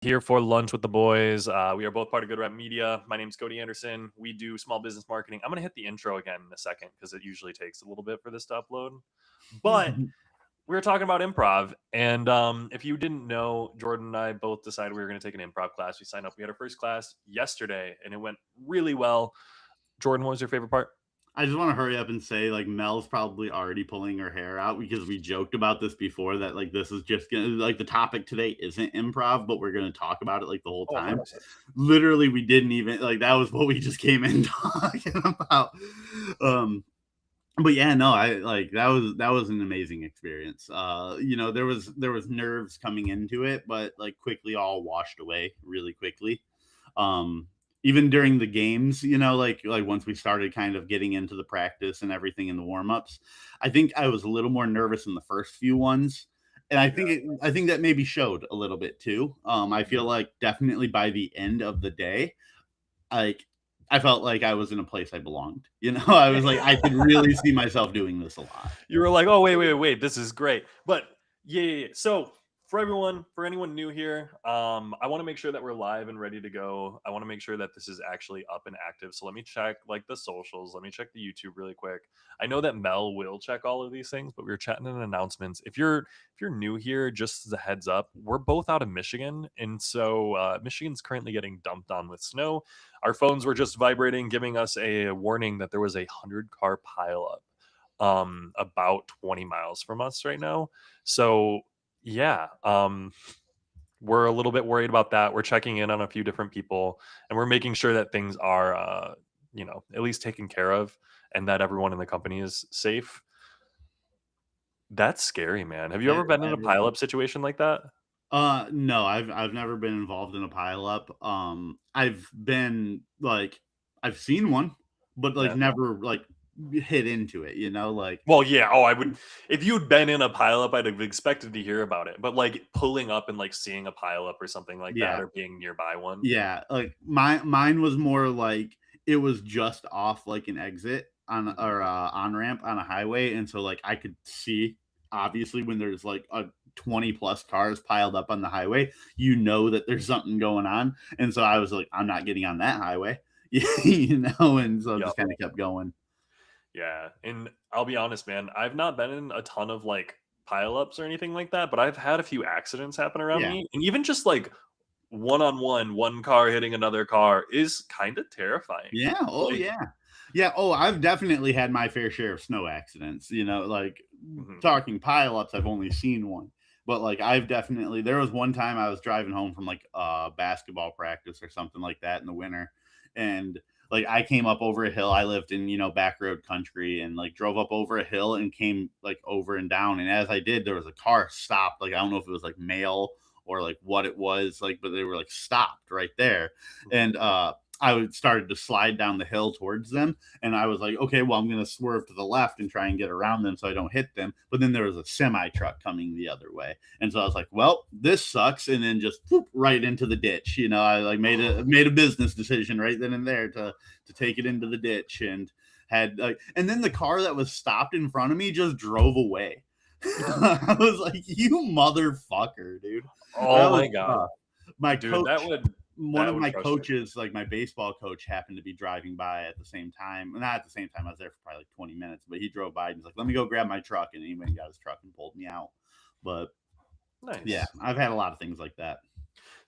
here for lunch with the boys. We are both part of Good Rep Media. My name's Cody Anderson. We do small business marketing. I'm going to hit the intro again in a second because it usually takes a little bit for this to upload. But we were talking about improv. And if you didn't know, Jordan and I both decided we were going to take an improv class. We signed up. We had our first class yesterday and it went really well. Jordan, what was your favorite part? I just want to hurry up and say, like, Mel's probably already pulling her hair out because we joked about this before that, like, this is just gonna, like, the topic today isn't improv, but we're going to talk about it, like, the whole Oh, time. 100%. Literally, we didn't even, like, that was what we just came in talking about. But yeah, no, I like that was an amazing experience. There was nerves coming into it, but like quickly all washed away really quickly. Um, Even during the games, like once we started kind of getting into the practice and everything in the warm-ups, I think I was a little more nervous in the first few ones. And I think that maybe showed a little bit too. I feel like definitely by the end of the day, like I felt like I was in a place I belonged. I was like, I could really see myself doing this a lot. You were like, "Oh, wait, this is great." But yeah. So for anyone new here, I want to make sure that we're live and ready to go. I want to make sure that this is actually up and active. So let me check like the socials. Let me check the YouTube really quick. I know that Mel will check all of these things, but we were chatting in announcements. If you're new here, just as a heads up, we're both out of Michigan, and so Michigan's currently getting dumped on with snow. Our phones were just vibrating, giving us a warning that there was a 100-car pileup about 20 miles from us right now. So yeah, we're a little bit worried about that. We're checking in on a few different people and we're making sure that things are at least taken care of and that everyone in the company is safe. That's scary, man. Have you ever been in a Everyone. pileup situation like that? No, I've never been involved in a pileup. I've been like I've seen one, but like Yeah. never like hit into it, like Well, yeah. Oh, I would. If you'd been in a pileup, I'd have expected to hear about it. But like pulling up and like seeing a pileup or something like that, yeah. or being nearby one. Yeah, like mine was more like it was just off like an exit on Mhm. or on ramp on a highway, and so like I could see obviously when there's like a 20 plus cars piled up on the highway, that there's something going on, and so I was like, I'm not getting on that highway, and so I Yep. just kind of kept going. Yeah, and I'll be honest, man, I've not been in a ton of like pileups or anything like that, but I've had a few accidents happen around Yeah, me, and even just like one on one car hitting another car is kind of terrifying. yeah, oh Like, yeah, yeah. Oh, I've definitely had my fair share of snow accidents. Like mhm. talking pileups, I've only seen one, but like I've definitely. There was one time I was driving home from like basketball practice or something like that in the winter, and like I came up over a hill. I lived in back road country, and like drove up over a hill and came like over and down. And as I did, there was a car stopped. Like I don't know if it was like mail or like what it was like, but they were like stopped right there, Mhm. and started to slide down the hill towards them, and I was like, okay, well, I'm gonna swerve to the left and try and get around them so I don't hit them. But then there was a semi truck coming the other way, and so I was like, well, this sucks, and then just whoop, right into the ditch. I like made a business decision right then and there to take it into the ditch, and had and then the car that was stopped in front of me just drove away. I was like, you motherfucker, dude. That Oh was my god, tough. My dude, that coach would One that of would my frustrate me. coaches, like my baseball coach, happened to be driving by at the same time. Not at the same time, I was there for probably like 20 minutes, but he drove by and he's like, let me go grab my truck. And he went and got his truck and pulled me out. But yeah, Nice. I've had a lot of things like that.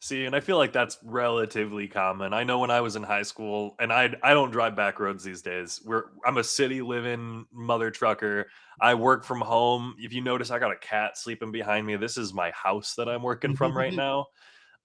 See, and I feel like that's relatively common. I know when I was in high school, and I don't drive back roads these days. I'm a city living mother trucker. I work from home. If you notice, I got a cat sleeping behind me. This is my house that I'm working from right now.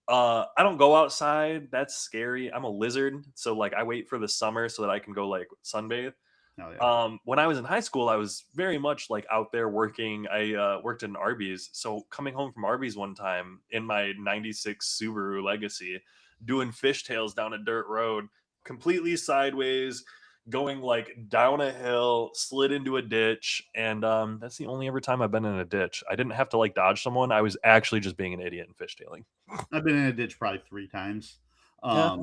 I don't go outside. That's scary. I'm a lizard, so like I wait for the summer so that I can go like sunbathe. Oh, yeah. When I was in high school, I was very much like out there working. I worked in Arby's. So coming home from Arby's one time in my 96 Subaru Legacy, doing fishtails down a dirt road, completely sideways, going like down a hill, slid into a ditch. And that's the only ever time I've been in a ditch. I didn't have to like dodge someone. I was actually just being an idiot and fishtailing. I've been in a ditch probably 3 times. Yeah.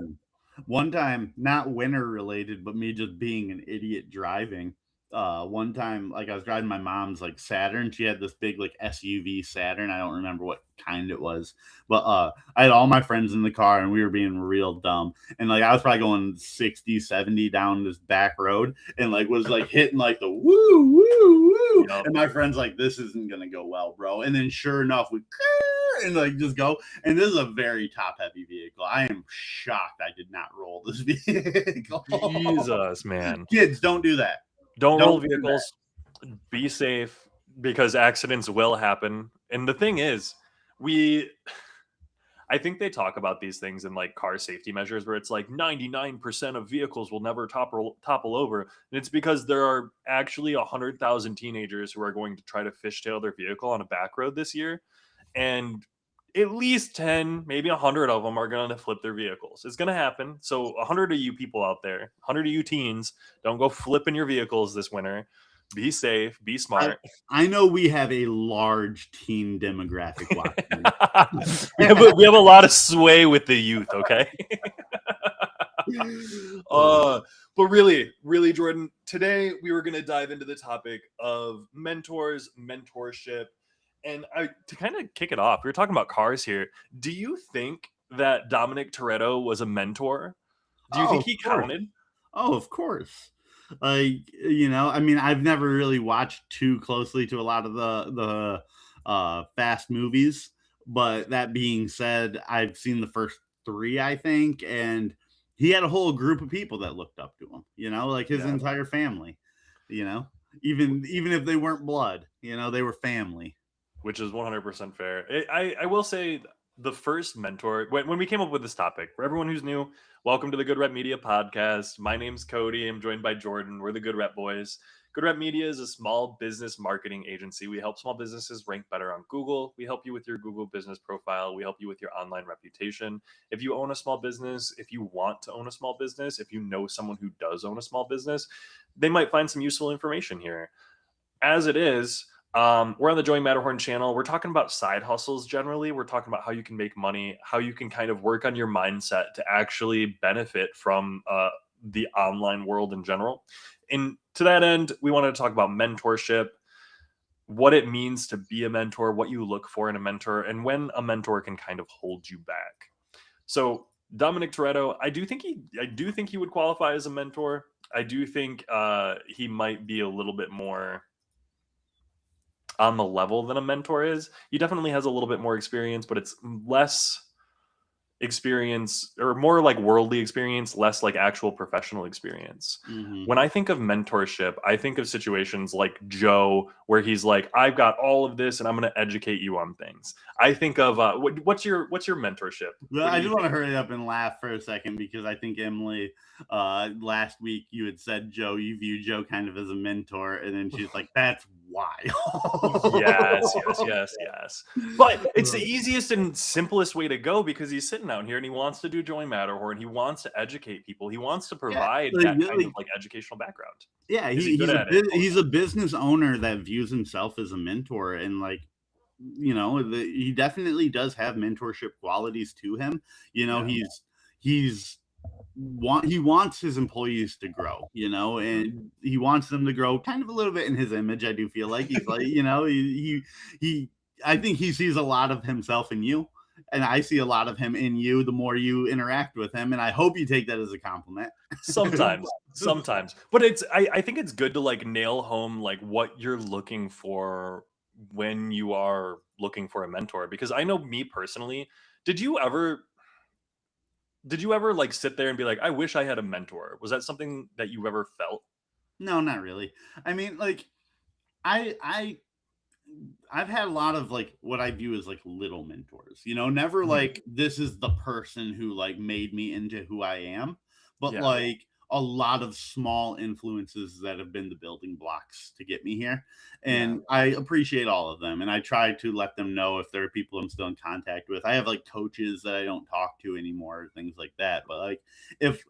One time, not winter related, but me just being an idiot driving. one time, like I was driving my mom's like Saturn. She had this big like SUV Saturn. I don't remember what kind it was, but I had all my friends in the car and we were being real dumb. And like I was probably going 60, 70 down this back road and like was like hitting like the woo woo woo. Yep. And my friend's like, this isn't gonna go well, bro. And then sure enough, we and like just go. And this is a very top heavy vehicle. I am shocked I did not roll this vehicle. Jesus, man. Kids, don't do that. Don't roll do vehicles. Be safe because accidents will happen. And the thing is, I think they talk about these things in like car safety measures where it's like 99% of vehicles will never topple over. And it's because there are actually 100,000 teenagers who are going to try to fishtail their vehicle on a back road this year. And at least 10, maybe 100 of them are going to flip their vehicles. It's going to happen. So 100 of you people out there, 100 of you teens, don't go flipping your vehicles this winter. Be safe, be smart. I know we have a large teen demographic watching. we have a lot of sway with the youth, okay? But really, Jordan, today we were going to dive into the topic of mentors, mentorship. And to kind of kick it off, we were talking about cars here. Do you think that Dominic Toretto was a mentor? Do you think he counted? Oh, of course. I mean, I've never really watched too closely to a lot of the Fast movies, but that being said, I've seen the first three, I think, and he had a whole group of people that looked up to him. Like his entire family. Even if they weren't blood, they were family. Which is 100% fair. I will say the first mentor, when we came up with this topic, for everyone who's new, welcome to the Good Rep Media podcast. My name's Cody. I'm joined by Jordan. We're the Good Rep Boys. Good Rep Media is a small business marketing agency. We help small businesses rank better on Google. We help you with your Google business profile. We help you with your online reputation. If you own a small business, if you want to own a small business, if you know someone who does own a small business, they might find some useful information here. As it is, we're on the Joey Matterhorn channel. We're talking about side hustles generally. We're talking about how you can make money, how you can kind of work on your mindset to actually benefit from the online world in general. And to that end, we wanted to talk about mentorship, what it means to be a mentor, what you look for in a mentor, and when a mentor can kind of hold you back. So Dominic Toretto, I do think he would qualify as a mentor. I do think he might be a little bit more on the level than a mentor is. He definitely has a little bit more experience, but it's less experience or more like worldly experience, less like actual professional experience. Mm-hmm. When I think of mentorship, I think of situations like Joe, where he's like, I've got all of this and I'm going to educate you on things. I think of what's your mentorship? Well, I just want to hurry up and laugh for a second because I think Emily, last week you had said Joe, you view Joe kind of as a mentor, and then she's like, "That's why." yes. But it's the easiest and simplest way to go because he's sitting out here and he wants to do Joey Matterhorn. He wants to educate people. He wants to provide that kind of like educational background. Yeah, he's a business owner that views himself as a mentor, and like, he definitely does have mentorship qualities to him. He wants his employees to grow, and he wants them to grow kind of a little bit in his image. I do feel like he's like, I think he sees a lot of himself in you, and I see a lot of him in you the more you interact with him, and I hope you take that as a compliment. Sometimes, but I think it's good to like nail home like what you're looking for when you are looking for a mentor, because I know me personally, did you ever like sit there and be like, I wish I had a mentor? Was that something that you ever felt? No, not really. I mean, like, I've had a lot of like what I view as like little mentors, never like this is the person who like made me into who I am, but like a lot of small influences that have been the building blocks to get me here. And I appreciate all of them. And I try to let them know if there are people I'm still in contact with. I have like coaches that I don't talk to anymore, things like that. But like, if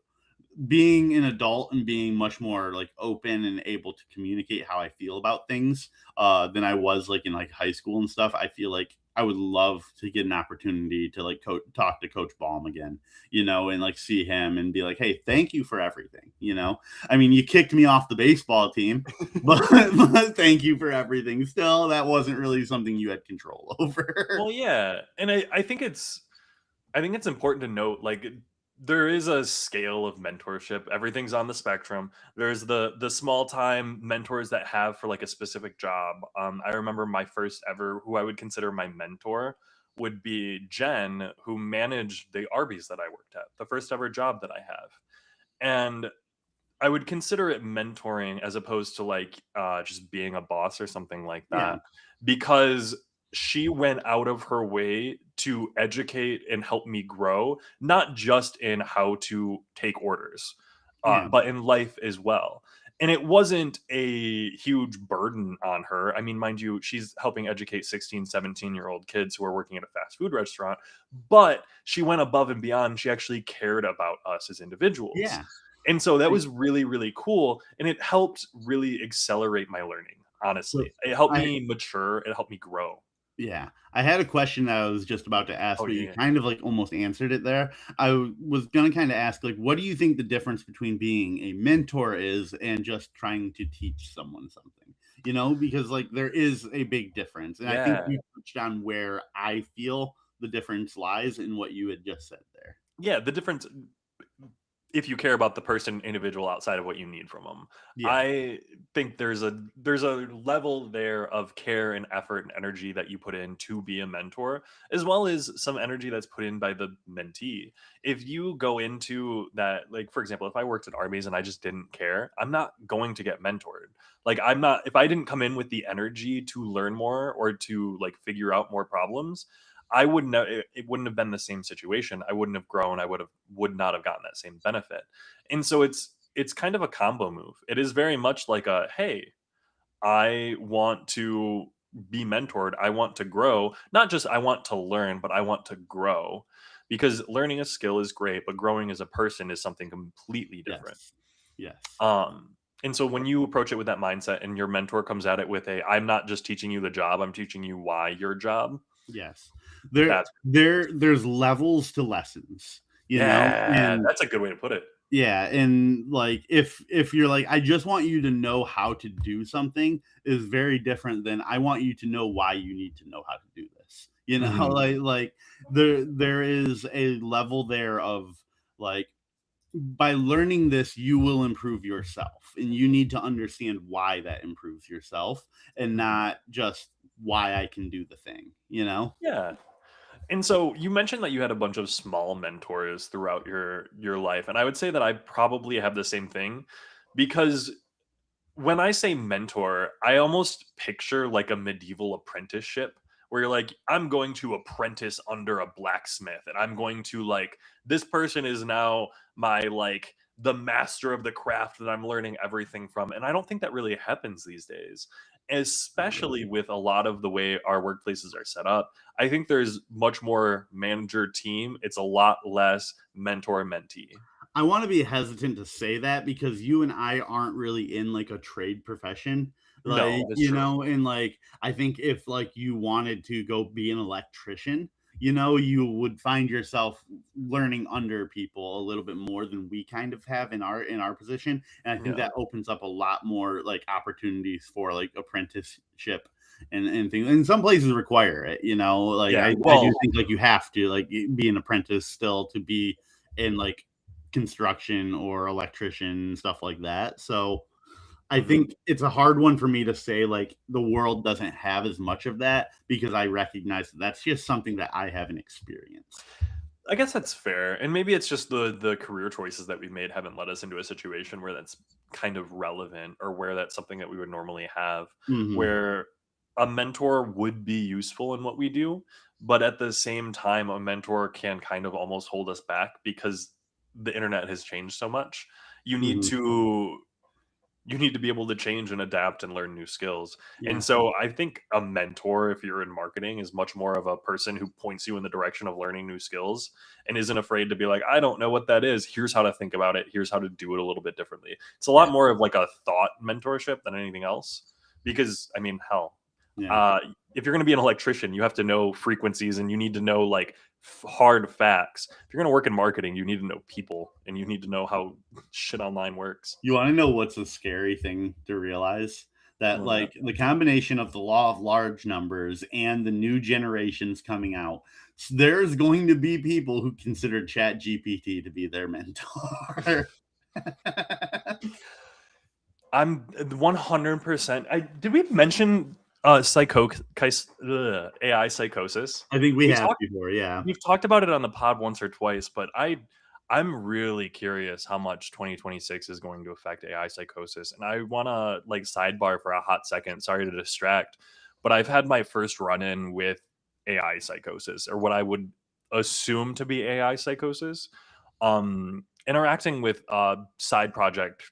being an adult and being much more like open and able to communicate how I feel about things than I was like in like high school and stuff, I feel like I would love to get an opportunity to like talk to Coach Baum again, and like see him and be like, hey, thank you for everything. I mean, you kicked me off the baseball team, but, but thank you for everything. Still, that wasn't really something you had control over. Well, yeah, and I think it's important to note, like, there is a scale of mentorship. Everything's on the spectrum. There's the small time mentors that have for like a specific job. I remember my first ever, who I would consider my mentor, would be Jen, who managed the Arby's that I worked at, the first ever job that I have. And I would consider it mentoring as opposed to like just being a boss or something like Yeah, that, because she went out of her way to educate and help me grow, not just in how to take orders, yeah, but in life as well. And it wasn't a huge burden on her. I mean, mind you, she's helping educate 16, 17-year-old kids who are working at a fast food restaurant, but she went above and beyond. She actually cared about us as individuals. yeah. And so that Like, was really, really cool. And it helped really accelerate my learning, so honestly. It helped I me mature, it helped me grow. Yeah. I had a question that I was just about to ask, Oh, but yeah, you yeah. kind of like almost answered it there. Was gonna kind of ask, like, what do you think the difference between being a mentor is and just trying to teach someone something? Because like there is a big difference. And I think Yeah. you touched on where I feel the difference lies in what you had just said there. Yeah, the difference, if you care about the person individual outside of what you need from them. Yeah. I think there's a level there of care and effort and energy that you put in to be a mentor, as well as some energy that's put in by the mentee. If you go into that, like for example, if I worked at Arby's and I just didn't care, I'm not going to get mentored. Like I'm not, if I didn't come in with the energy to learn more or to like figure out more problems, I wouldn't have, it wouldn't have been the same situation. I wouldn't have grown. Would not have gotten that same benefit. And so it's kind of a combo move. It is very much like a, hey, I want to be mentored. I want to grow. Not just I want to learn, but I want to grow. Because learning a skill is great, but growing as a person is something completely different. Yes. Yes. And so when you approach it with that mindset and your mentor comes at it with a, I'm not just teaching you the job, I'm teaching you why your job, Yes. There that's there's levels to lessons, yeah, and that's a good way to put it. yeah, and like if you're like, I just want you to know how to do something is very different than I want you to know why you need to know how to do this. Mhm. Like there is a level there of like, by learning this, you will improve yourself, and you need to understand why that improves yourself, and Mhm. not just why I can do the thing. Yeah. And so you mentioned that you had a bunch of small mentors throughout your life, and I would say that I probably have the same thing, because when I say mentor, I almost picture like a medieval apprenticeship where you're like, I'm going to apprentice under a blacksmith, and I'm going to like, this person is now my like the master of the craft that I'm learning everything from. And I don't think that really happens these days, especially with a lot of the way our workplaces are set up. I think there's much more manager team. It's a lot less mentor mentee. I want to be hesitant to say that because you and I aren't really in like a trade profession. No, Like, that is true. and like I think if like you wanted to go be an electrician, you would find yourself learning under people a little bit more than we kind of have in our position. And I think Yeah. that opens up a lot more like opportunities for like apprenticeship and things. And some places require it, like Yeah. I do Well, think like you have to like be an apprentice still to be in like construction or electrician, stuff like that. So I mhm. think it's a hard one for me to say like the world doesn't have as much of that because I recognize that that's just something that I haven't experienced. I guess that's fair, and maybe it's just the career choices that we've made haven't led us into a situation where that's kind of relevant, or where that's something that we would normally have, Hmm. where a mentor would be useful in what we do, but at the same time, a mentor can kind of almost hold us back because the internet has changed so much. You need Hmm. to you need to be able to change and adapt and learn new skills. And Yeah. so I think a mentor, if you're in marketing, is much more of a person who points you in the direction of learning new skills and isn't afraid to be like, I don't know what that is. Here's how to think about it. Here's how to do it a little bit differently. It's a lot Yeah. more of like a thought mentorship than anything else. Because I mean, hell, Yeah. uh, if you're going to be an electrician, you have to know frequencies and you need to know like hard facts. If you're going to work in marketing, you need to know people and you need to know how shit online works. You want to know what's a scary thing to realize? That What's that? like the combination of the law of large numbers and the new generations coming out, there's going to be people who consider Chat GPT to be their mentor. I'm 100%. Did we mention AI psychosis? I think we We have talked before, yeah. We've talked about it on the pod once or twice, but I'm really curious how much 2026 is going to affect AI psychosis. And I want to like sidebar for a hot second. Sorry to distract, but I've had my first run in with AI psychosis, or what I would assume to be AI psychosis. Interacting with a side project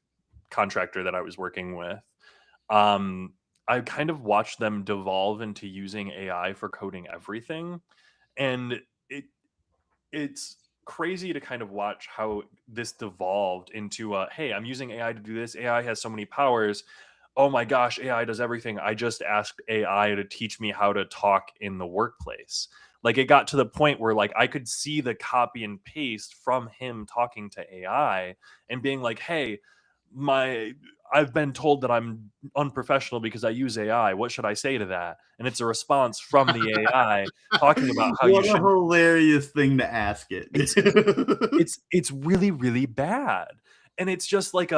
contractor that I was working with. Um, I kind of watched them devolve into using AI for coding everything, and it it's crazy to kind of watch how this devolved into hey, I'm using AI to do this. AI has so many powers. Oh my gosh, AI does everything. I just asked AI to teach me how to talk in the workplace. Like it got to the point where like I could see the copy and paste from him talking to AI and being like, "Hey, my I've been told that I'm unprofessional because I use AI. What should I say to that?" And it's a response from the AI talking about how you What a should. hilarious thing to ask it. It's it's really, really bad. And it's just like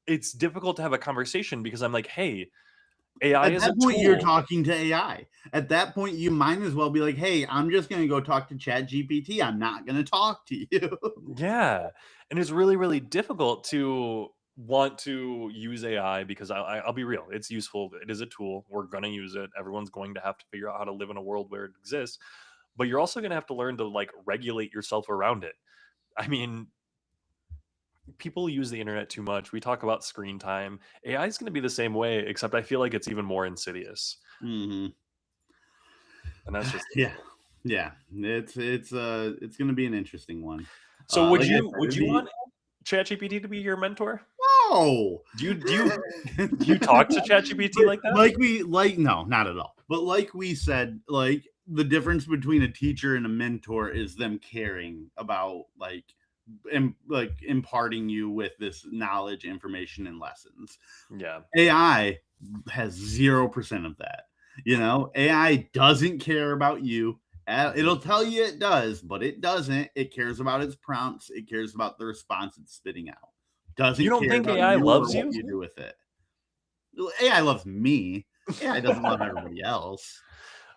it's difficult to have a conversation because I'm like, "Hey, AI At is a that point, you're tool." talking to AI. At that point, you might as well be like, "Hey, I'm just going to go talk to Chat GPT. I'm not going to talk to you." Yeah. And it's really, really difficult to want to use AI because I'll be real. It's useful. It is a tool. We're going to use it. Everyone's going to have to figure out how to live in a world where it exists. But you're also going to have to learn to like regulate yourself around it. I mean, people use the internet too much. We talk about screen time. AI is going to be the same way, except I feel like it's even more insidious. Hmm. And that's just Yeah, yeah. It's going to be an interesting one. so. Like I Would said, you want ChatGPT to be your mentor? no. Do you talk to ChatGPT But like that? no, not at all. But like we said, like the difference between a teacher and a mentor is them caring about like imparting you with this knowledge, information, and lessons. Yeah, AI has 0% of that. AI doesn't care about you. It'll tell you it does, but it doesn't. It cares about its prompts. It cares about the response it's spitting out. you Doesn't don't care think about AI you or loves what you? you do with it. AI loves me. AI doesn't love everybody else.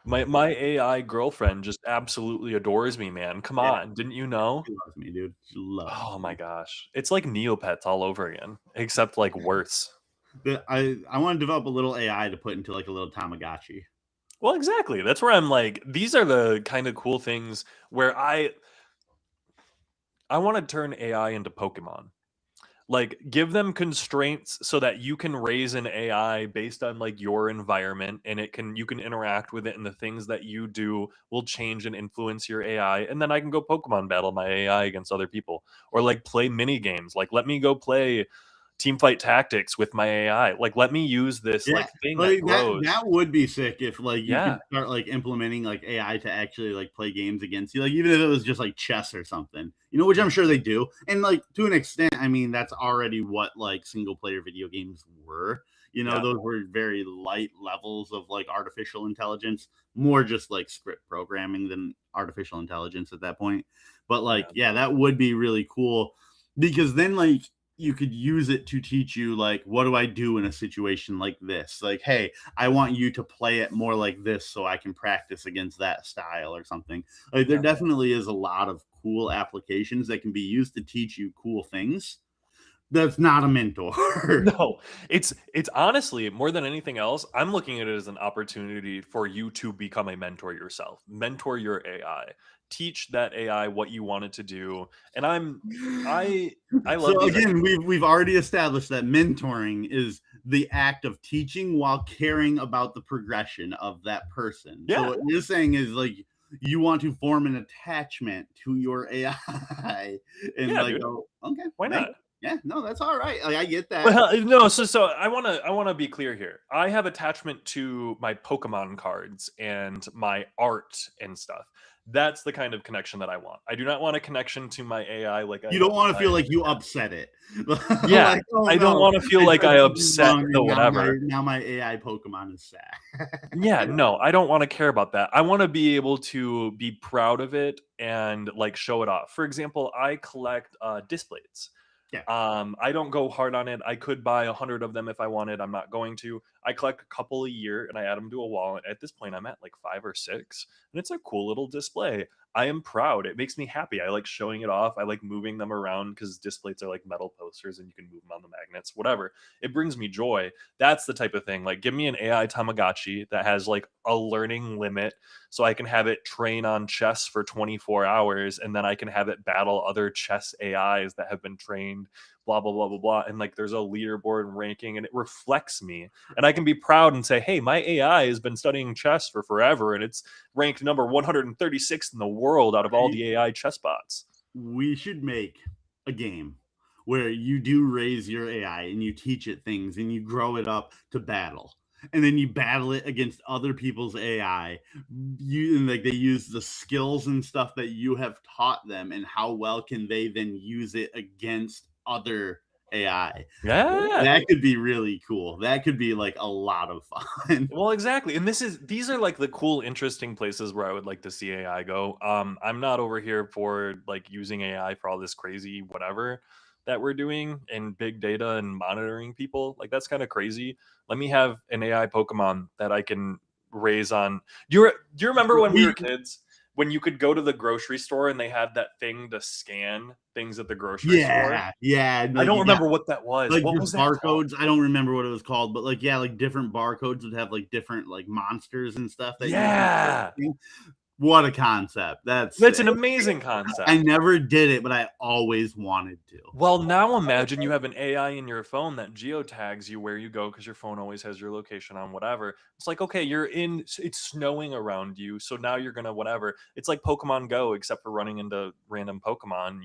My AI girlfriend just absolutely adores me, man. Come Yeah, on, didn't you know? she loves me, dude. She loves Oh my me. gosh, it's like Neopets all over again, except like worse. But I want to develop a little AI to put into like a little Tamagotchi. Well, exactly. That's where I'm like, these are the kind of cool things where I want to turn AI into Pokemon. Like give them constraints so that you can raise an AI based on like your environment and you can interact with it and the things that you do will change and influence your AI and then I can go Pokemon battle my AI against other people or like play mini games. Like let me go play team fight tactics with my AI. Like let me use this Yeah, like thing that like grows. that would be sick if like you Yeah. could start like implementing like AI to actually like play games against you, like even if it was just like chess or something, which I'm sure they do. And like to an extent, I mean that's already what like single player video games were. Yeah. Those were very light levels of like artificial intelligence, more just like script programming than artificial intelligence at that point. But like, Yeah. yeah, that would be really cool because then like you could use it to teach you like what do I do in a situation like this, like hey, I want you to play it more like this so I can practice against that style or something. Like there Yeah. definitely is a lot of cool applications that can be used to teach you cool things. That's not a mentor. No, it's honestly more than anything else, I'm looking at it as an opportunity for you to become a mentor yourself. Mentor your AI. Teach that AI what you want it to do. And I I love So these again, ideas. we've already established that mentoring is the act of teaching while caring about the progression of that person. So Yeah, what you're saying is like you want to form an attachment to your AI and yeah, like dude. go, okay, Why thank not? Yeah, no, that's all right. Like, I get that. Well, no, so I wanna be clear here. I have attachment to my Pokemon cards and my art and stuff. That's the kind of connection that I want. I do not want a connection to my AI like I You have don't want to my feel like you upset it. Yeah, Like, oh I don't no, wanna feel I like said I something upset wrong the and whatever. now my AI Pokemon is sad. Yeah, no, I don't wanna care about that. I wanna be able to be proud of it and, like, show it off. For example, I collect, displays. Yeah. I don't go hard on it. I could buy 100 of them if I wanted. I'm not going to. I collect a couple a year and I add them to a wall. At this point, I'm at like 5 or 6, and it's a cool little display. I am proud. It makes me happy. I like showing it off. I like moving them around because displays are like metal posters and you can move them on the magnets, whatever. It brings me joy. That's the type of thing. Like, give me an AI Tamagotchi that has like a learning limit so I can have it train on chess for 24 hours and then I can have it battle other chess AIs that have been trained, blah, blah, blah, blah, blah. And like there's a leaderboard and ranking and it reflects me. And I can be proud and say, hey, my AI has been studying chess for forever and it's ranked number 136th in the world out of all the AI chess bots. We should make a game where you do raise your AI and you teach it things and you grow it up to battle. And then you battle it against other people's AI. You and like they use the skills and stuff that you have taught them, and how well can they then use it against other AI. Yeah. That could be really cool. That could be like a lot of fun. Well, exactly. And these are like the cool, interesting places where I would like to see AI go. I'm not over here for like using AI for all this crazy whatever that we're doing and big data and monitoring people. Like that's kind of crazy. Let me have an AI Pokemon that I can raise on. Do you remember when we were We kids? When you could go to the grocery store and they had that thing to scan things at the grocery store? Yeah, yeah, I like don't you got remember what that was. like What just was that called? barcodes. I don't remember what it was called, but like yeah, like different barcodes would have like different like monsters and stuff that you can start Yeah. seeing. What a concept. That's That's sick. an amazing I concept. never did it, but I always wanted to. Well, now imagine you have an AI in your phone that geotags you where you go because your phone always has your location on whatever. It's like, okay, it's snowing around you. So now you're going to whatever. It's like Pokemon Go, except for running into random Pokemon.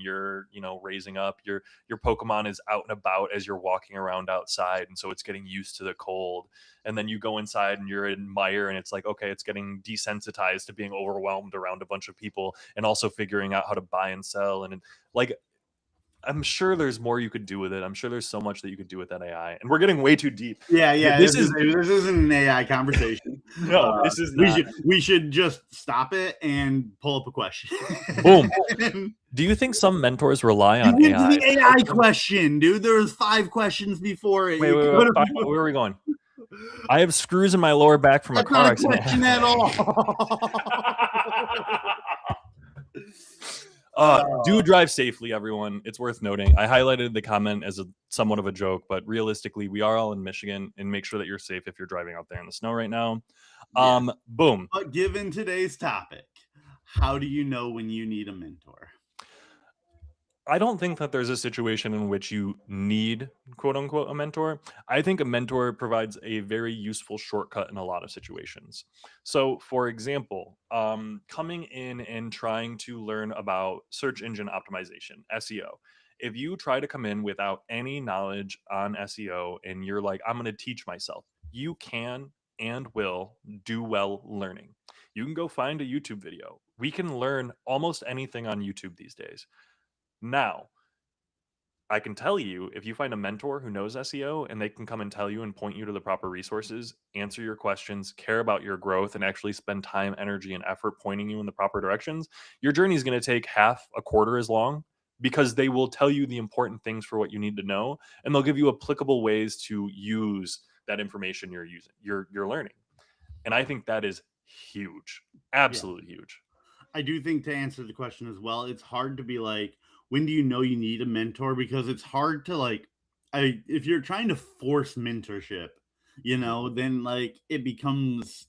Raising up. Your Pokemon is out and about as you're walking around outside. And so it's getting used to the cold. And then you go inside and you're in mire and it's like, okay, it's getting desensitized to being overwhelmed around a bunch of people and also figuring out how to buy and sell. And like, I'm sure there's more you could do with it. I'm sure there's so much that you could do with that AI. And we're getting way too deep. Yeah, yeah. This is This isn't an AI conversation. no, this is We not. should just stop it and pull up a question. Boom. Do you think some mentors rely You on went to AI the to AI coach them? question, dude. There was 5 questions before it. Wait, You wait, wait. could Fine, where are we going? I have screws in my lower back from a That's not car a accident. question at all. Do drive safely, everyone. It's worth noting. I highlighted the comment as a somewhat of a joke, but realistically, we are all in Michigan, and make sure that you're safe if you're driving out there in the snow right now. Yeah. Boom. But given today's topic, how do you know when you need a mentor? I don't think that there's a situation in which you need quote unquote a mentor. I think a mentor provides a very useful shortcut in a lot of situations. So, for example, coming in and trying to learn about search engine optimization, SEO. If you try to come in without any knowledge on SEO and you're like, I'm going to teach myself, you can and will do well learning. You can go find a YouTube video. We can learn almost anything on YouTube these days. Now, I can tell you if you find a mentor who knows SEO and they can come and tell you and point you to the proper resources, answer your questions, care about your growth, and actually spend time, energy, and effort pointing you in the proper directions, your journey is going to take half a quarter as long because they will tell you the important things for what you need to know and they'll give you applicable ways to use that information you're learning. And I think that is huge. Yeah. Absolutely huge. I do think, to answer the question as well, it's hard to be like, when do you know you need a mentor? Because it's hard to like, if you're trying to force mentorship, then like it becomes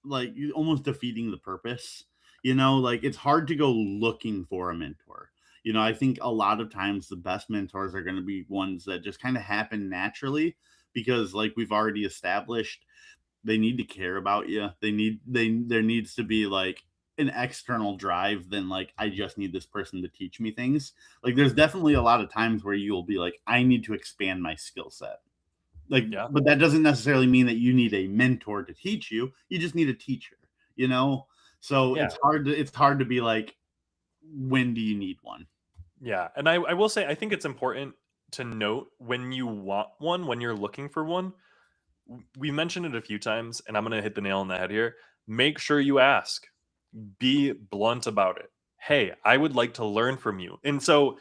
like you almost defeating the purpose. Like it's hard to go looking for a mentor. I think a lot of times the best mentors are going to be ones that just kind of happen naturally, because like we've already established, they need to care about you. There needs to be like an external drive than like I just need this person to teach me things. Like there's definitely a lot of times where you'll be like, I need to expand my skill set. Like, Yeah. but that doesn't necessarily mean that you need a mentor to teach you. You just need a teacher, you know? So Yeah. it's hard to be like, when do you need one? Yeah. And I will say, I think it's important to note when you want one, when you're looking for one, we mentioned it a few times, and I'm going to hit the nail on the head here. Make sure you ask, be blunt about it. Hey, I would like to learn from you. And so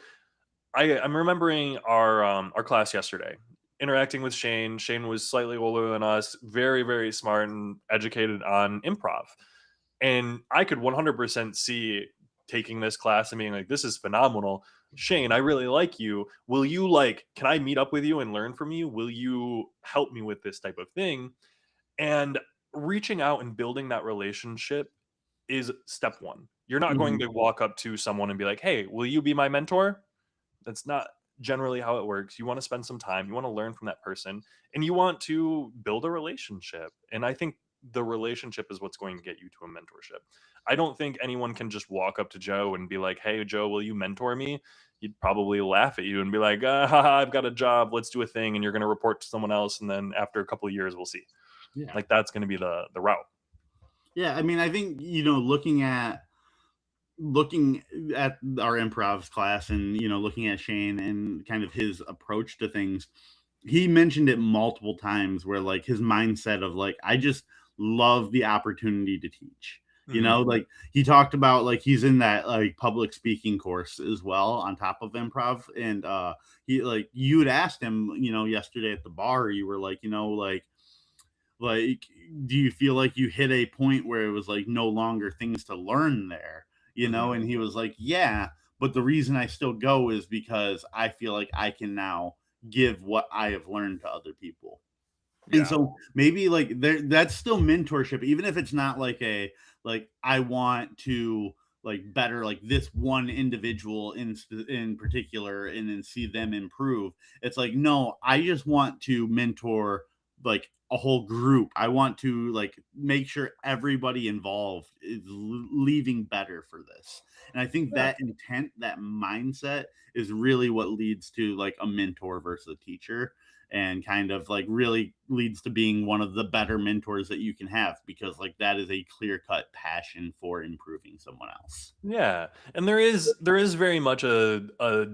I'm remembering our class yesterday, interacting with Shane. Shane was slightly older than us, very, very smart and educated on improv. And I could 100% see taking this class and being like, this is phenomenal. Shane, I really like you. Will you like, can I meet up with you and learn from you? Will you help me with this type of thing? And reaching out and building that relationship is step one. You're not going Mhm. to walk up to someone and be like, hey, will you be my mentor? That's not generally how it works. You want to spend some time, you want to learn from that person, and you want to build a relationship. And I think the relationship is what's going to get you to a mentorship. I don't think anyone can just walk up to Joe and be like, "Hey, Joe, will you mentor me?" He'd probably laugh at you and be like, I've got a job. Let's do a thing." And you're going to report to someone else. And then after a couple of years, we'll see. Yeah. Like that's going to be the route. Yeah, I mean, I think, looking at our improv class and, looking at Shane and kind of his approach to things, he mentioned it multiple times where like his mindset of like, I just love the opportunity to teach. Mhm. Like he talked about like he's in that like public speaking course as well on top of improv. And he like you had asked him, yesterday at the bar, you were like, like do you feel like you hit a point where it was like no longer things to learn there, Mhm. and he was like, yeah, but the reason I still go is because I feel like I can now give what I have learned to other people. And Yeah. so maybe like there that's still mentorship, even if it's not like a like I want to like better like this one individual in particular and then see them improve. It's like, no, I just want to mentor like a whole group. I want to like make sure everybody involved is leaving better for this. And I think Yeah. that intent, that mindset is really what leads to like a mentor versus a teacher, and kind of like really leads to being one of the better mentors that you can have, because like that is a clear cut passion for improving someone else. Yeah, and there is very much a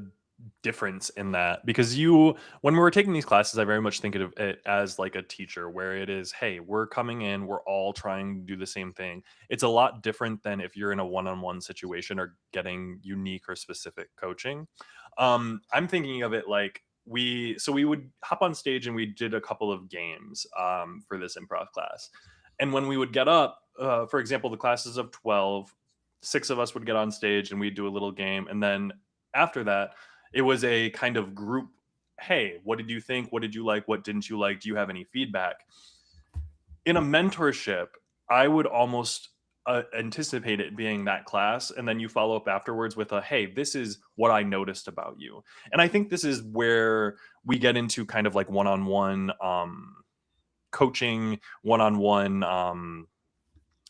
difference in that because you when we were taking these classes, I very much think of it as like a teacher where it is, hey, we're coming in, we're all trying to do the same thing. It's a lot different than if you're in a one-on-one situation or getting unique or specific coaching. I'm thinking of it like we would hop on stage and we did a couple of games for this improv class. And when we would get up, for example, the classes of 12, six of us would get on stage and we'd do a little game. And then after that, it was a kind of group. Hey, what did you think? What did you like? What didn't you like? Do you have any feedback? In a mentorship, I would almost anticipate it being that class. And then you follow up afterwards with a, hey, this is what I noticed about you. And I think this is where we get into kind of like one on one coaching, one on one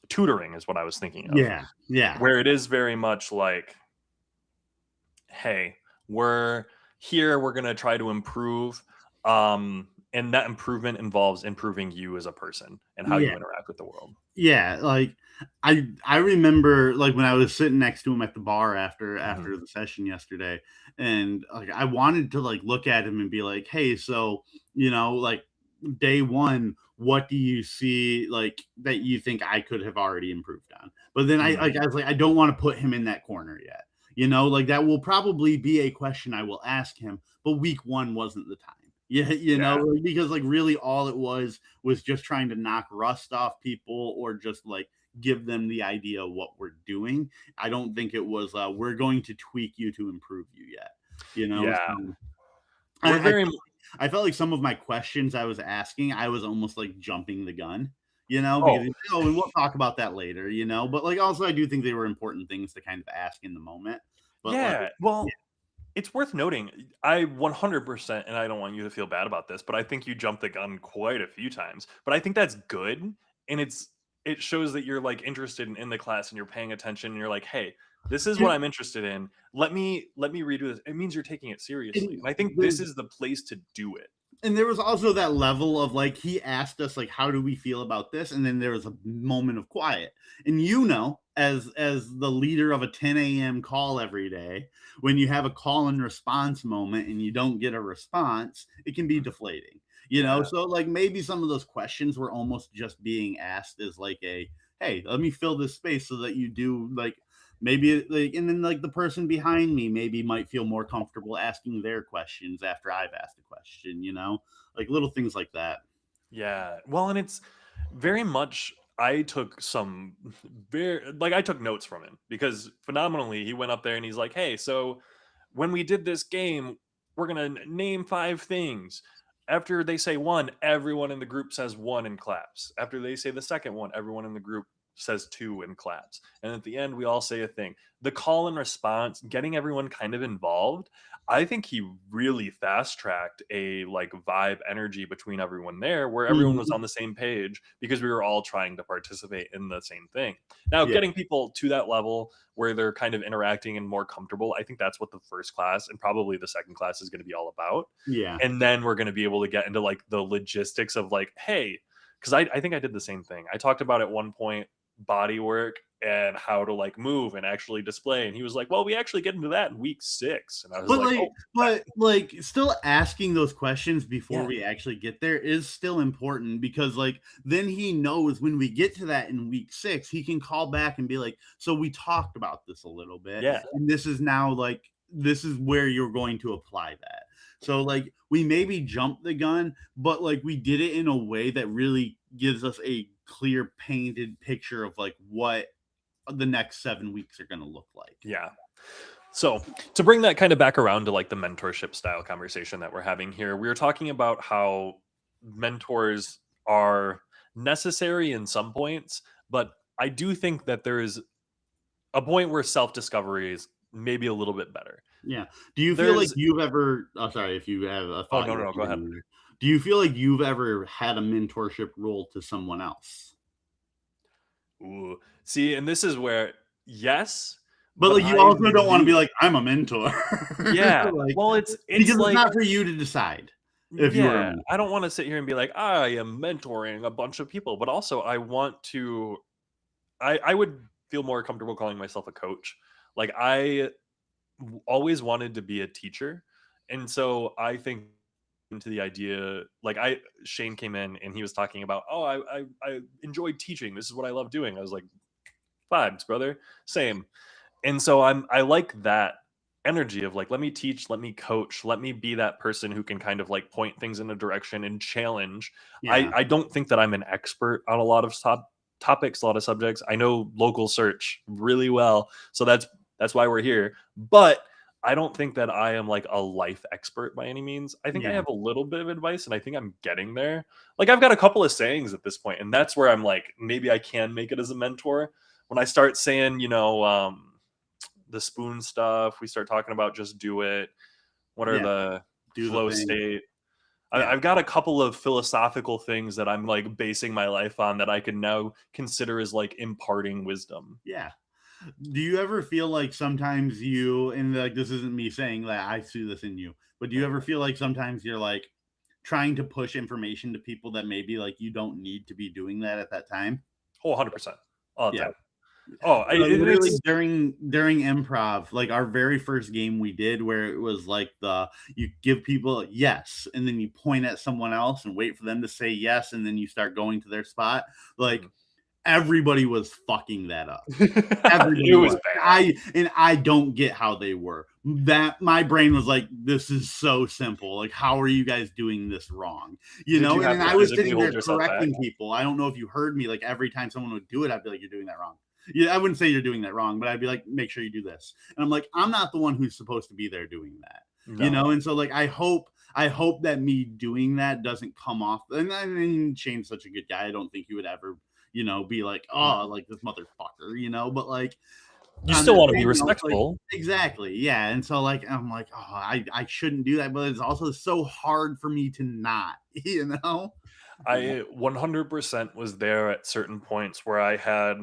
tutoring is what I was thinking of, Yeah, yeah, where it is very much like, hey, we're here, we're going to try to improve. And that improvement involves improving you as a person and how yeah. you interact with the world. Yeah, like I remember like when I was sitting next to him at the bar Mhm. after the session yesterday, and like I wanted to like look at him and be like, "Hey, so, like day 1, what do you see like that you think I could have already improved on?" But then Mhm. I was like, I don't want to put him in that corner yet. Like that will probably be a question I will ask him, but week 1 wasn't the time. Yeah, Yeah. like, because like really all it was just trying to knock rust off people or just like give them the idea of what we're doing. I don't think it was we're going to tweak you to improve you yet. Yeah. So We're I very I felt like some of my questions I was asking, I was almost like jumping the gun, because oh, and we'll talk about that later, but like also I do think they were important things to kind of ask in the moment. But like yeah. yeah, Well, it's worth noting. I 100%, and I don't want you to feel bad about this, but I think you jumped the gun quite a few times. But I think that's good, and it shows that you're like interested in the class and you're paying attention and you're like, hey, this is what You- I'm interested in. Let me redo this. It means you're taking it seriously. and And I think this is the place to do it. and there was also that level of like he asked us like how do we feel about this, and then there was a moment of quiet. And as the leader of a 10 a.m. call every day, when you have a call and response moment and you don't get a response, it can be deflating, Yeah. so like maybe some of those questions were almost just being asked as like a hey, let me fill this space so that you do like maybe like, and then like the person behind me maybe might feel more comfortable asking their questions after I've asked a question, like little things like that. Yeah. Well, and it's very much I took some very like I took notes from him because phenomenally he went up there and he's like, "Hey, so when we did this game, we're going to name 5 things. After they say one, everyone in the group says one and claps. After they say the second one, everyone in the group says two and claps. And at the end, we all say a thing. The call and response, getting everyone kind of involved. I think he really fast tracked a like vibe energy between everyone there where everyone was Mhm. on the same page because we were all trying to participate in the same thing. Now, Yeah. getting people to that level where they're kind of interacting and more comfortable, I think that's what the first class and probably the second class is going to be all about. Yeah. And then we're going to be able to get into like the logistics of like, hey, because I think I did the same thing. I talked about at one point body work and how to like move and actually display. And he was like, well, we actually get into that in week 6. And I was But like, like, oh, but like, still asking those questions before yeah, we actually get there is still important because, like, then he knows when we get to that in week 6, he can call back and be like, "So we talked about this a little bit, yeah, and this is now like this is where you're going to apply that." So, like, we maybe jumped the gun, but like we did it in a way that really gives us a clear, painted picture of like what the next 7 weeks are going to look like. yeah. So, to bring that kind of back around to like the mentorship style conversation that we're having here, we were talking about how mentors are necessary in some points, but I do think that there is a point where self discovery is maybe a little bit better. Yeah. Do you feel like There's, you've ever sorry if you have a oh, thought no, you no, were no, go ahead. continuing there. Do you feel like you've ever had a mentorship role to someone else? Ooh. See, and this is where, yes, But, but like, you I also don't wanna be knew. like, "I'm a mentor." Yeah. Like, Well, it's because it's like, not for you to decide if you are a yeah, mentor. I don't want to sit here and be like, I am mentoring a bunch of people, but also I want to, I would feel more comfortable calling myself a coach. Like, always wanted to be a teacher. And so I think into the idea, like, Shane came in and he was talking about, oh, I enjoy teaching. This is what I love doing. I was like, vibes, brother. Same. And so I like that energy of like, let me teach, let me coach, let me be that person who can kind of like point things in a direction and challenge. I Yeah. I don't think that I'm an expert on a lot of topics, a lot of subjects. I know local search really well, so that's why we're here. But I don't think that I am like a life expert by any means. I think I Yeah. have a little bit of advice and I think I'm getting there. Like I've got a couple of sayings at this point, and that's where I'm like, maybe I can make it as a mentor. When I start saying, the spoon stuff, we start talking about just do it. What are Yeah. the Do the flow thing. state? Yeah. I've got a couple of philosophical things that I'm like basing my life on that I can now consider as like imparting wisdom. Yeah. Do you ever feel like sometimes you and, like, this isn't me saying that I see this in you, but do you ever feel like sometimes you're, like, trying to push information to people that maybe, like, you don't need to be doing that at that time? Oh, 100% all the Yeah. time. Oh, Literally it's during improv, like our very first game we did where it was like the you give people a yes and then you point at someone else and wait for them to say yes and then you start going to their spot. Like mhm. everybody was fucking that up. It Everybody was was. bad. And I don't get how they were. That my brain was like, this is so simple. Like, how are you guys doing this wrong? Did you And have then to I was physically sitting there hold yourself back? correcting people. I don't know if you heard me. Like every time someone would do it, I'd be like, you're doing that wrong. Yeah, I wouldn't say you're doing that wrong, but I'd be like, make sure you do this. And I'm like, I'm not the one who's supposed to be there doing that. No. And so like I hope that me doing that doesn't come off. And I mean, Shane's such a good guy. I don't think he would ever, be like, No. oh, like this motherfucker, but like You on still that want to be same note, like respectful. exactly, yeah. And so like I'm like, oh, I shouldn't do that, but it's also so hard for me to not, you know? I 100% was there at certain points where I had,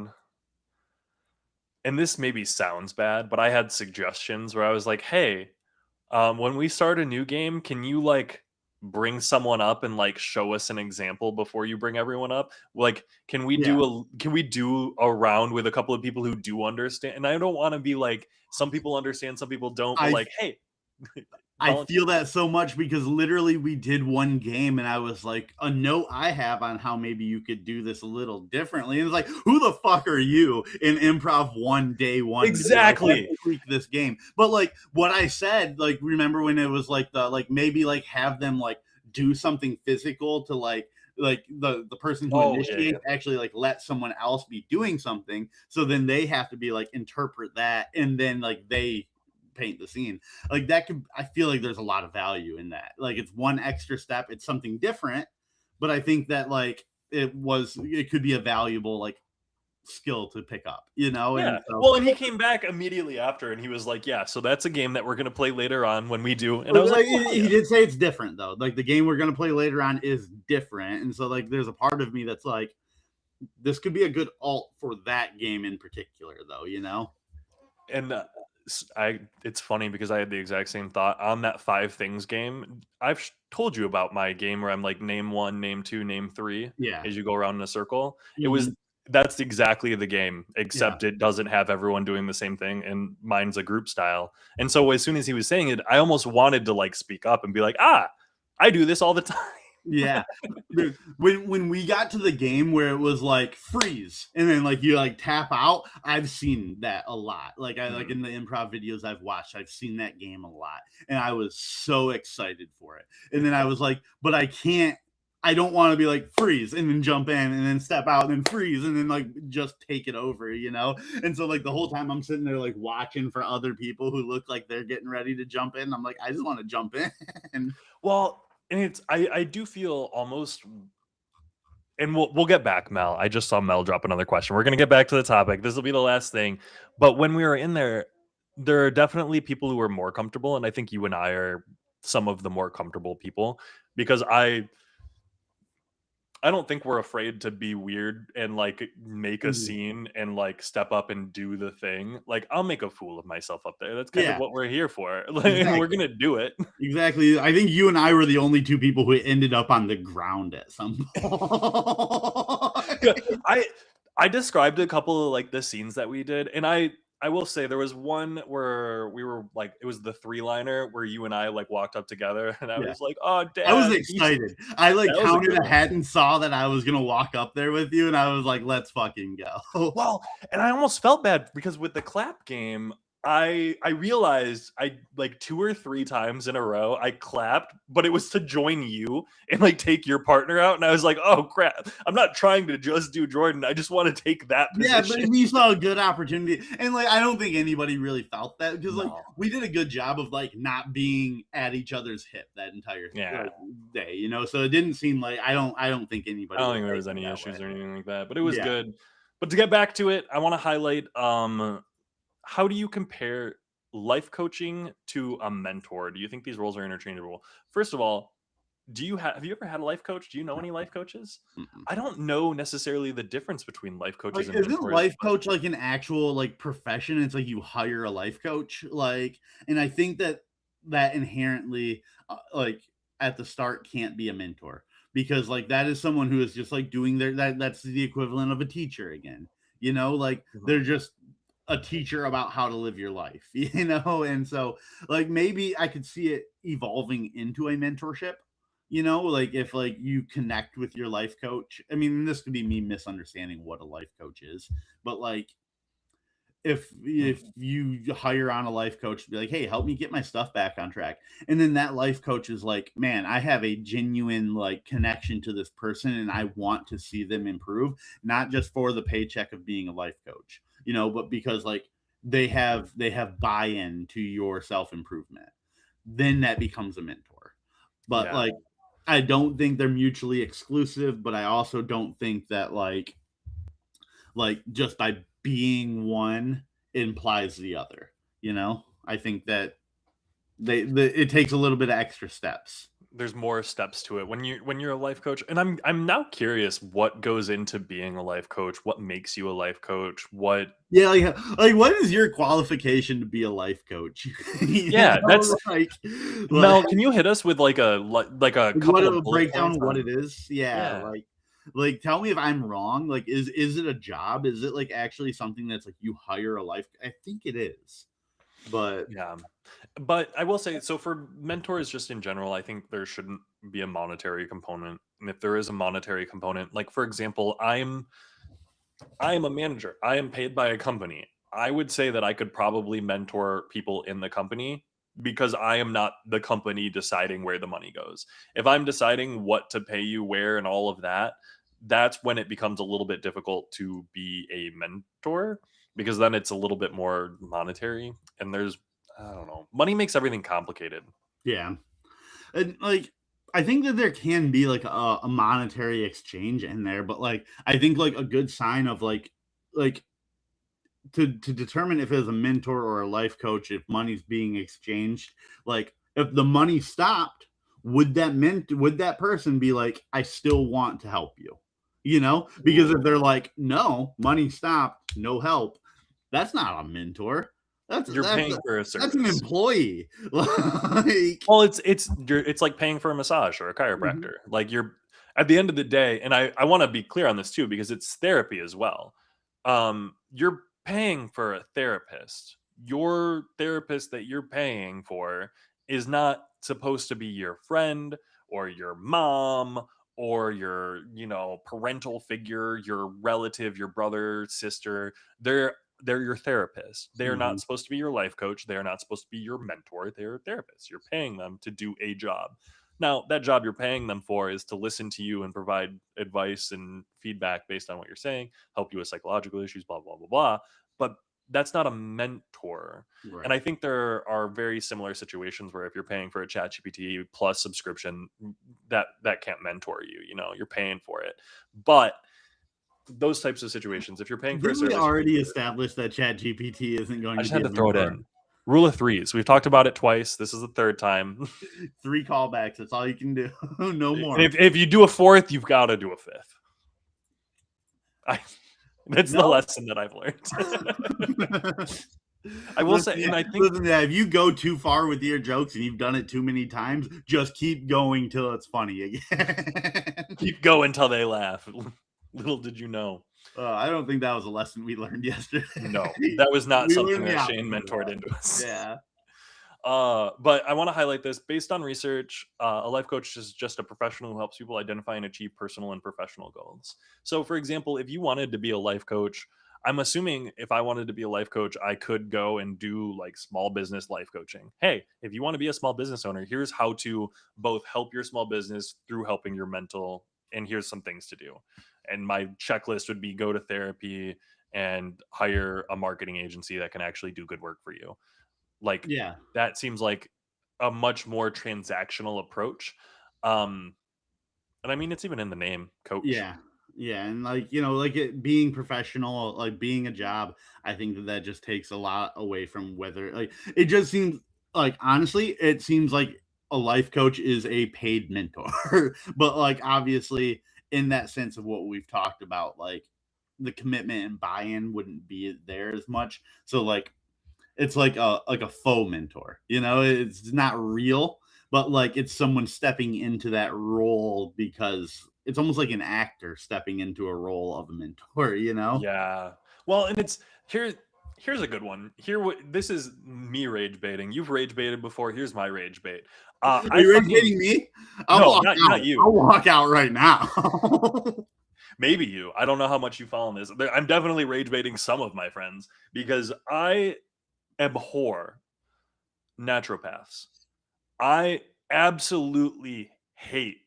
and this maybe sounds bad, but I had suggestions where I was like, "Hey, when we start a new game, can you like bring someone up and like show us an example before you bring everyone up? Like, Yeah. can we do a round with a couple of people who do understand? And I don't want to be like some people understand, some people don't, but I like, hey, I volunteer. feel that so much because literally we did one game and I was like, a note I have on how maybe you could do this a little differently. And it's like, who the fuck are you in improv one day one to be like, let's Exactly. tweak this game? But like what I said, like, remember when it was like the like maybe like have them like do something physical to like the person who Oh yeah, yeah. initiates actually like let someone else be doing something, so then they have to be like interpret that and then like they paint the scene like that could I feel like there's a lot of value in that. Like it's one extra step, it's something different, but I think that like it could be a valuable like skill to pick up, you know? And Yeah. so Well, and he came back immediately after and he was like, "Yeah, so that's a game that we're going to play later on when we do." And I was like, like, "Oh, hell he yeah." did say it's different though. Like the game we're gonna play later on is different. And so like there's a part of me that's like, this could be a good alt for that game in particular, though, you know? And I it's funny because I had the exact same thought on that five things game. I've told you about my game where I'm like name one, name two, name three Yeah. as you go around in a circle. It was Mhm. That's exactly the game, Yeah. except it doesn't have everyone doing the same thing, and mine's a group style. And so as soon as he was saying it, I almost wanted to like speak up and be like, "Ah, I do this all the time." Yeah. Dude, when we got to the game where it was like freeze and then like you like tap out, I've seen that a lot. Like I like Mhm. in the improv videos I've watched, I've seen that game a lot. And I was so excited for it. And then I was like, but I don't want to be like freeze and then jump in and then step out and then freeze and then like just take it over, you know? And so like the whole time I'm sitting there like watching for other people who look like they're getting ready to jump in. I'm like, I just want to jump in. Well, and it's I do feel almost, and we'll get back, Mel. I just saw Mel drop another question. We're gonna get back to the topic. This will be the last thing. But when we were in there, there are definitely people who are more comfortable, and I think you and I are some of the more comfortable people because I don't think we're afraid to be weird and like make a Mhm. scene and like step up and do the thing. Like I'll make a fool of myself up there. That's kind of Yeah, what we're here for. Like we're exactly. gonna do it. Exactly. I think you and I were the only two people who ended up on the ground at some Yeah, point. I described a couple of like the scenes that we did, and I will say there was one where we were like it was the three liner where you and I like walked up together, and I Yeah. was like, "Oh, I was Dad, excited. I like that was a counted good one." ahead and saw that I was gonna walk up there with you, and I was like, let's fucking go. Well, and I almost felt bad because with the clap game, I realized I like 2 or 3 times in a row I clapped, but it was to join you and like take your partner out, and I was like, "Oh crap. I'm not trying to just do Jordan. I just want to take that Yeah, but position." we saw a good opportunity. And like I don't think anybody really felt that because like No. we did a good job of like not being at each other's hip that entire Yeah. like day, you know. So it didn't seem like I don't think I anybody don't was think there was taking it any that way. issues or anything like that, but it was Yeah. good. But to get back to it, I want to highlight how do you compare life coaching to a mentor? Do you think these roles are interchangeable? First of all, have you ever had a life coach? Do you know No. any life coaches? Mm-mm. I don't know necessarily the difference between life coaches Like, and isn't mentors, life but coach like an actual like profession? It's like you hire a life coach, like, and I think that that inherently, like at the start, can't be a mentor because like that is someone who is just like doing that's the equivalent of a teacher again. You know, like they're Mhm. just a teacher about how to live your life. You know, and so like maybe I could see it evolving into a mentorship, you know, like if like you connect with your life coach. I mean, this could be me misunderstanding what a life coach is, but like if Mhm. you hire on a life coach to be like, hey, help me get my stuff back on track, and then that life coach is like, man, I have a genuine like connection to this person and I want to see them improve, not just for the paycheck of being a life coach, you know, but because like they have buy-in to your self-improvement, then that becomes a mentor. But Yeah. like I don't think they're mutually exclusive, but I also don't think that like just by being one implies the other. You know, I think that it takes a little bit of extra steps. there's more steps to it when you're a life coach. And I'm now curious what goes into being a life coach, what makes you a life coach, what Yeah, like what is your qualification to be a life coach? You yeah, that's know, like Mel, can you hit us with like a what couple a of bullet breakdown points of what it on is. Yeah, yeah. like tell me if I'm wrong. Like, is it a job? Is it like actually something that's like you hire a life? I think it is, but Yeah. But I will say, so for mentors, just in general, I think there shouldn't be a monetary component. And if there is a monetary component, like for example, I am a manager. I am paid by a company. I would say that I could probably mentor people in the company because I am not the company deciding where the money goes. If I'm deciding what to pay you where and all of that, that's when it becomes a little bit difficult to be a mentor because then it's a little bit more monetary and there's I don't know. Money makes everything complicated. yeah, and like I think that there can be like a monetary exchange in there, but like I think like a good sign of like to determine if it's a mentor or a life coach, if money's being exchanged, like if the money stopped, would that person be like, I still want to help you? You know, because if they're Ooh. like, no, money stopped, no help, that's not a mentor. That's You're that's paying for a that's an service. employee. Like, Well, it's like paying for a massage or a mhm, chiropractor. Like you're at the end of the day, and I want to be clear on this too because it's therapy as well. You're paying for a therapist. Your therapist that you're paying for is not supposed to be your friend or your mom or your, parental figure, your relative, your brother, sister. They're your therapist. They're not mhm, supposed to be your life coach. They're not supposed to be your mentor. They're therapists. You're paying them to do a job. Now, that job you're paying them for is to listen to you and provide advice and feedback based on what you're saying, help you with psychological issues, blah, blah, blah, blah. But that's not a mentor. And I right. think there are very similar situations where if you're paying for a chat GPT plus subscription, that can't mentor you, you're paying for it. But those types of situations, if you're paying for a Didn't we service, you pay already for it. establish that Chat GPT isn't I going to just be had a to throw it mentor? in. Rule of threes. We've talked about it twice. This is the third time. Three callbacks. That's all you can do. No And more. if you do a fourth, you've got to do a fifth. I, that's the No. lesson that I've learned. I will Listen, say, yeah, and I think listen, yeah, if you go too far with your jokes and you've done it too many times, just keep going till it's funny again. keep going until they laugh. Little did you know. I don't think that was a lesson we learned yesterday. No, that was not We something learned the that Shane opposite of mentored that. into us. Yeah. But I want to highlight this based on research. A life coach is just a professional who helps people identify and achieve personal and professional goals. So, for example, if you wanted to be a life coach, I'm assuming if I wanted to be a life coach, I could go and do like small business life coaching. Hey, if you want to be a small business owner, here's how to both help your small business through helping your mental, and here's some things to do. And my checklist would be go to therapy and hire a marketing agency that can actually do good work for you. Like Yeah. that seems like a much more transactional approach. Um, and I mean, it's even in the name, coach. Yeah. Yeah, and like, like it being professional, like being a job, I think that that just takes a lot away from whether like it just seems like honestly, it seems like a life coach is a paid mentor. But like obviously in that sense of what we've talked about, like the commitment and buy-in wouldn't be there as much. So like it's like a faux mentor. It's not real, but like it's someone stepping into that role because it's almost like an actor stepping into a role of a mentor. Yeah. Well, and it's here. Here's a good one. This is me rage baiting. You've rage baited before. Here's my rage bait. Are I you rage fucking baiting me? I'll no, walk not out. I'll you. walk out right now. Maybe you. I don't know how much you follow this. I'm definitely rage baiting some of my friends because I abhor naturopaths. I absolutely hate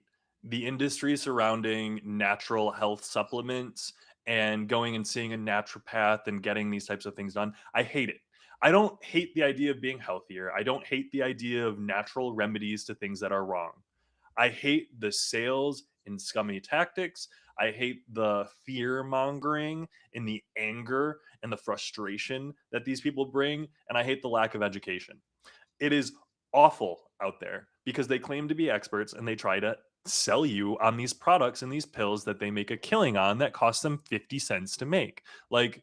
the industry surrounding natural health supplements and going and seeing a naturopath and getting these types of things done. I hate it. I don't hate the idea of being healthier. I don't hate the idea of natural remedies to things that are wrong. I hate the sales and scummy tactics. I hate the fear mongering and the anger and the frustration that these people bring. And I hate the lack of education. It is awful out there. because they claim to be experts and they try to sell you on these products and these pills that they make a killing on that cost them 50 cents to make. Like,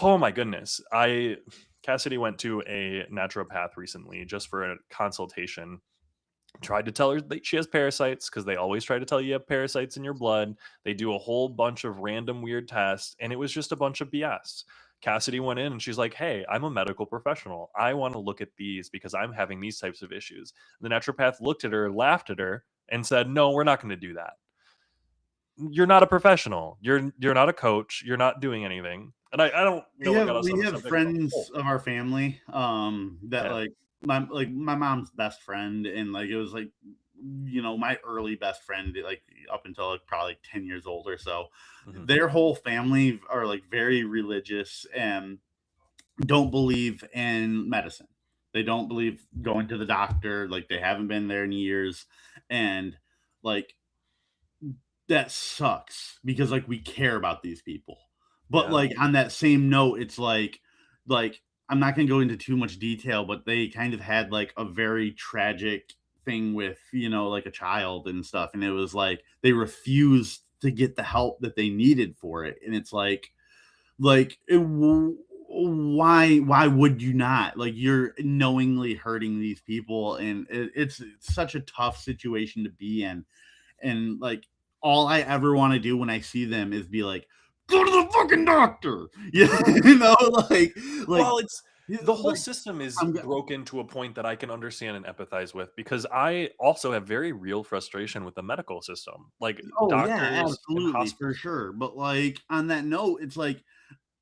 oh my goodness. I Cassidy went to a naturopath recently just for a consultation. Tried to tell her that she has parasites because they always try to tell you have parasites in your blood. They do a whole bunch of random weird tests, and it was just a bunch of BS. Cassidy went in and she's like, "Hey, I'm a medical professional. I want to look at these because I'm having these types of issues." The naturopath looked at her, laughed at her, and said, "No, we're not going to do that. You're not a professional. You're not a coach. You're not doing anything." And I don't know what got us on We the have subject, but friends oh, of our family that yeah. my mom's best friend, and like it was like my early best friend, like up until like probably 10 years old or so. Mhm. Their whole family are like very religious and don't believe in medicine. They don't believe going to the doctor, like they haven't been there in years. And like that sucks because like we care about these people. But Yeah. like on that same note, it's like I'm not going to go into too much detail, but they kind of had like a very tragic thing with, like a child and stuff, and it was like they refused to get the help that they needed for it. And it's like why would you not? Like you're knowingly hurting these people, and it's such a tough situation to be in. And like all I ever want to do when I see them is be like, go to the fucking doctor. Yeah, like Well, it's the whole like system is I'm broken to a point that I can understand and empathize with because I also have very real frustration with the medical system. Like oh yeah, doctors and absolutely for hospitals. sure. But like on that note, it's like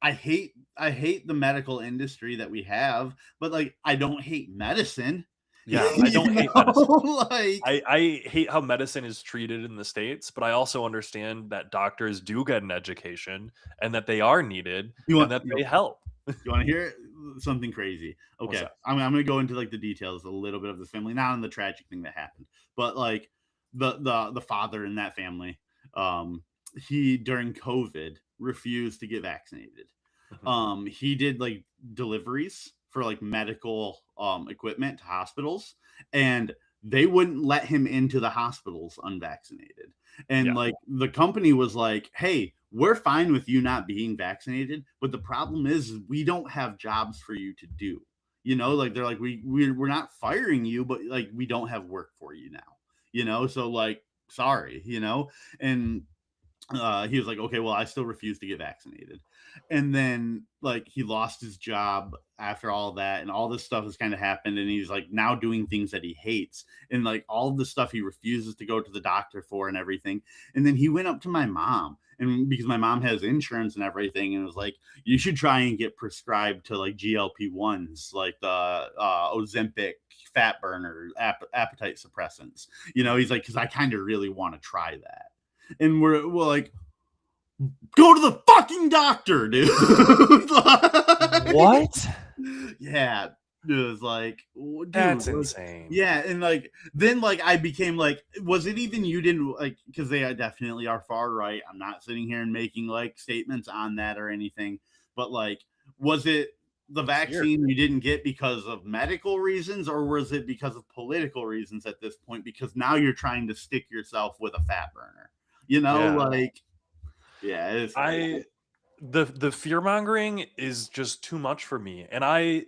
I hate the medical industry that we have, but like I don't hate medicine. Yeah, I don't hate medicine. Like I hate how medicine is treated in the States, but I also understand that doctors do get an education and that they are needed you and want that you they help. You want to hear something crazy? What's Okay, that? I'm going to go into like the details a little bit of this family, not on the tragic thing that happened, but like the father in that family, um, he during COVID refused to get vaccinated. Mhm. He did like deliveries for like medical equipment to hospitals, and they wouldn't let him into the hospitals unvaccinated. And Yeah. like the company was like, "Hey, we're fine with you not being vaccinated, but the problem is we don't have jobs for you to do." Like they're like, we're not firing you, but like we don't have work for you now. So like sorry. And he was like, okay, well, I still refuse to get vaccinated. And then like he lost his job after all that, and all this stuff has kind of happened, and he's like now doing things that he hates, and like all of the stuff he refuses to go to the doctor for and everything. And then he went up to my mom, and because my mom has insurance and everything, and was like, you should try and get prescribed to like GLP-1s, like the Ozempic fat burner appetite suppressants. He's like, because I kind of really want to try that. And we're like, go to the fucking doctor, dude. Like, What? yeah, it was like, dude, That's insane. yeah. And like then like I became like, was it even you didn't like, because they definitely are far right. I'm not sitting here and making like statements on that or anything, but like, was it the Let's hear it. vaccine you didn't get because of medical reasons, or was it because of political reasons at this point? Because now you're trying to stick yourself with a fat burner, Yeah. like, yeah, I the fear mongering is just too much for me. And I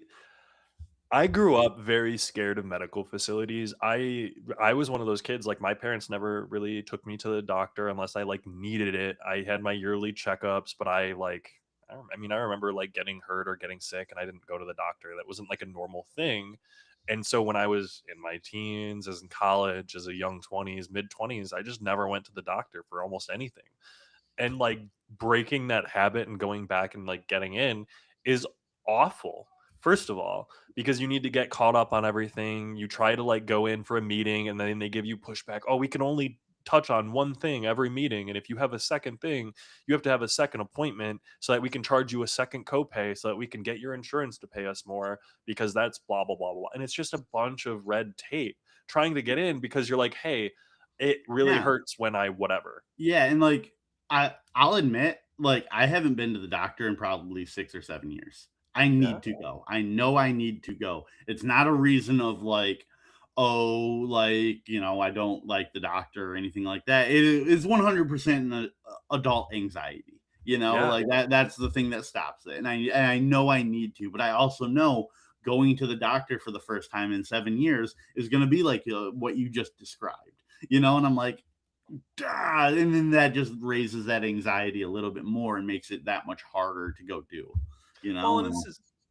grew up very scared of medical facilities. I was one of those kids, like, my parents never really took me to the doctor unless I, like, needed it. I had my yearly checkups, but I mean, I remember, like, getting hurt or getting sick, and I didn't go to the doctor. That wasn't, like, a normal thing. And so when I was in my teens, as in college, as a young 20s, mid-20s, I just never went to the doctor for almost anything. And, like, breaking that habit and going back and, like, getting in is awful, first of all, because you need to get caught up on everything. You try to, like, go in for a meeting, and then they give you pushback. "Oh, we can only touch on one thing every meeting, and if you have a second thing, you have to have a second appointment so that we can charge you a second copay so that we can get your insurance to pay us more because that's blah, blah, blah, blah." And it's just a bunch of red tape trying to get in because you're like, "Hey, it really yeah, hurts when I whatever." yeah, and like I'll admit, like I haven't been to the doctor in probably 6 or 7 years. I Yeah. need to go. I know I need to go. It's not a reason of like, oh, like, I don't like the doctor or anything like that. It is 100% an adult anxiety. Yeah. Like that's the thing that stops it. And I know I need to, but I also know going to the doctor for the first time in 7 years is going to be like what you just described. And I'm like, "God," and then that just raises that anxiety a little bit more and makes it that much harder to go do, Well, and and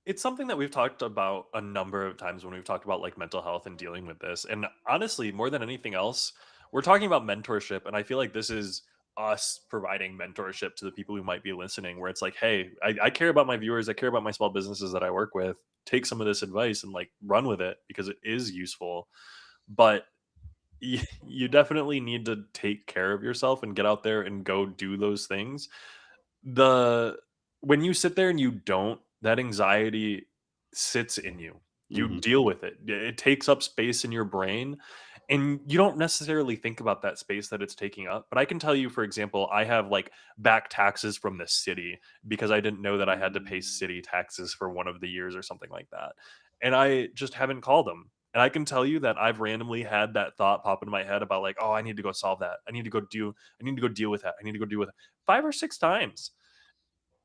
it's something that we've talked about a number of times when we've talked about like mental health and dealing with this. And honestly, more than anything else, we're talking about mentorship, and I feel like this is us providing mentorship to the people who might be listening, where it's like, hey, I care about my viewers, I care about my small businesses that I work with. Take some of this advice and like run with it because it is useful. But you definitely need to take care of yourself and get out there and go do those things. The When you sit there and you don't, that anxiety sits in you. You mhm, deal with it. It takes up space in your brain, and you don't necessarily think about that space that it's taking up. But I can tell you, for example, I have like back taxes from the city because I didn't know that I had to pay city taxes for one of the years or something like that. And I just haven't called them. And I can tell you that I've randomly had that thought pop into my head about like, oh, I need to go solve that. I need to go deal with that. I need to go deal with it 5 or 6 times.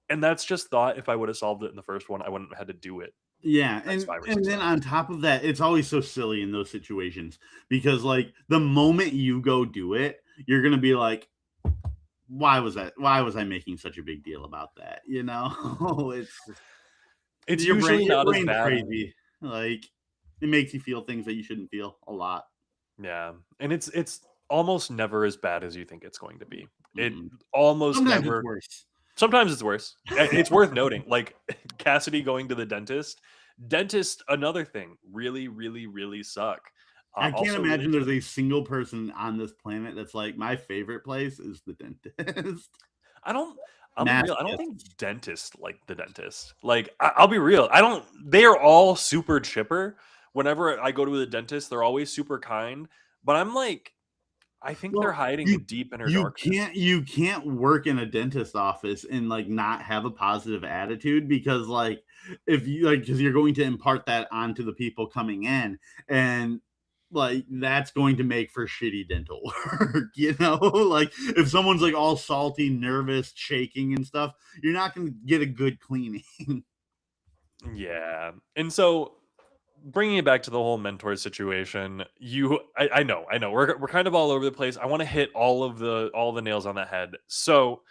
And that's just thought. If I would have solved it in the first one, I wouldn't have had to do it yeah, next and 5 or and 6 then times. on top of that, it's always so silly in those situations because, like, the moment you go do it, you're gonna be like, why was I making such a big deal about that?" It's just It's your usually your not as brain's bad. crazy, like, it makes you feel things that you shouldn't feel a lot. Yeah, and it's almost never as bad as you think it's going to be. It Mm-mm. almost Sometimes it's never. worse. Sometimes it's worse. It's worth noting, like, Cassidy going to the dentist. Dentist, another thing, really, really, really suck. I can't Also really imagine there's a expensive. single person on this planet that's like, "My favorite place is the dentist." I don't I'll be Math real, I don't think gifts. dentists like the dentist. Like, I'll be real, I don't they are all super chipper. Whenever I go to the dentist, they're always super kind, but I'm like, I think they're Well, hiding a you deep inner you darkness. can't work in a dentist office and, like, not have a positive attitude because, like, if you like, because you're going to impart that onto the people coming in, and, like, that's going to make for shitty dental work, Like, if someone's, like, all salty, nervous, shaking and stuff, you're not gonna get a good cleaning. Yeah, and so bringing it back to the whole mentor situation, I know, we're kind of all over the place. I wanna hit all the nails on the head. So,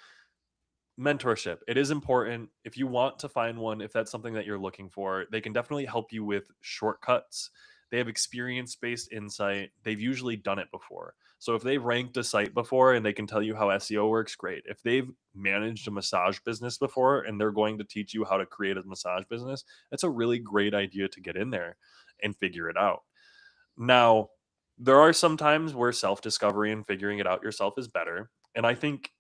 mentorship, it is important. If you want to find one, if that's something that you're looking for, they can definitely help you with shortcuts. They have experience-based insight. They've usually done it before. So if they've ranked a site before and they can tell you how SEO works, great. If they've managed a massage business before and they're going to teach you how to create a massage business, that's a really great idea to get in there and figure it out. Now, there are some times where self-discovery and figuring it out yourself is better. And I think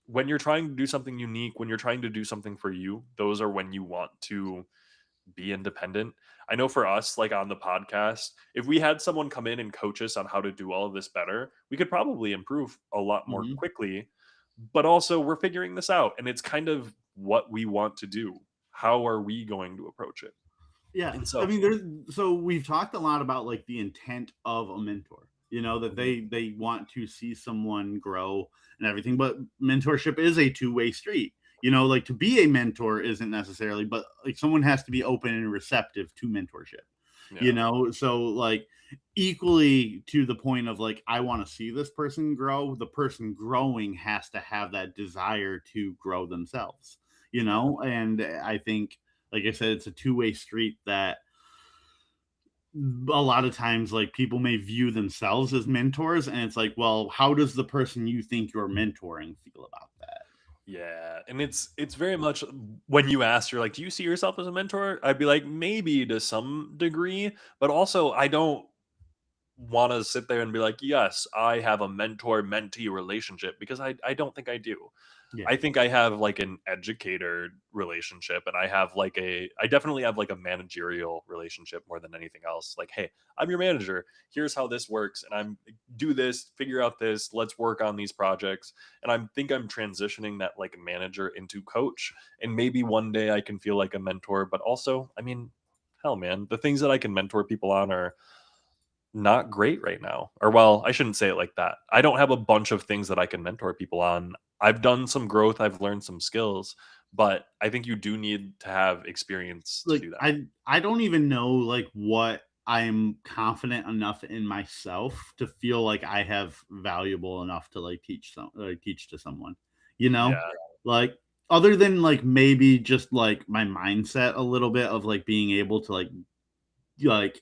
when you're trying to do something unique, when you're trying to do something for you, those are when you want to be independent. I know for us, like on the podcast, if we had someone come in and coach us on how to do all of this better, we could probably improve a lot more Mhm. quickly. But also, we're figuring this out, and it's kind of what we want to do. How are we going to approach it? Yeah, And I so, mean, so we've talked a lot about like the intent of a mentor. That mhm, they want to see someone grow and everything, but mentorship is a two-way street. Like to be a mentor isn't necessarily, but like someone has to be open and receptive to mentorship. yeah, So like equally to the point of like I want to see this person grow, the person growing has to have that desire to grow themselves. yeah. And I think like I said, it's a two-way street that a lot of times like people may view themselves as mentors and it's like, well, how does the person you think you're mentoring feel about that? Yeah, and it's very much when you ask, you're like, "Do you see yourself as a mentor?" I'd be like, "Maybe to some degree," but also I don't want to sit there and be like, "Yes, I have a mentor-mentee relationship," because I don't think I do. Yeah. I think I have like an educator relationship, and I definitely have like a managerial relationship more than anything else. Like, hey, I'm your manager. Here's how this works, and I'm do this, figure out this. Let's work on these projects. And I think I'm transitioning that like manager into coach, and maybe one day I can feel like a mentor. But also, I mean, hell, man, the things that I can mentor people on are not great right now. Or, well, I shouldn't say it like that. I don't have a bunch of things that I can mentor people on. I've done some growth, I've learned some skills, but I think you do need to have experience to Like do that. I don't even know like what I'm confident enough in myself to feel like I have valuable enough to teach to someone. You know? Yeah. Like other than like maybe just like my mindset a little bit of like being able to like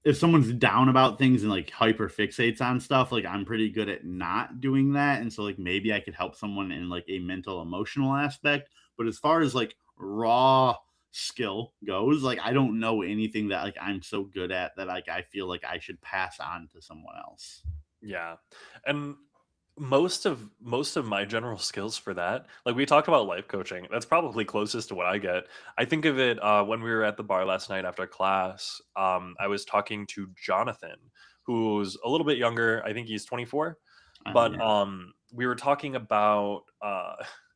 if someone's down about things and like hyper fixates on stuff, like I'm pretty good at not doing that. And so like maybe I could help someone in like a mental emotional aspect. But as far as like raw skill goes, like I don't know anything that like I'm so good at that like I feel like I should pass on to someone else. Yeah. And most of my general skills for that, like we talked about life coaching, that's probably closest to what I get. I think of it when we were at the bar last night after class. I was talking to Jonathan, who's a little bit younger. I think he's 24, but Yeah. we were talking about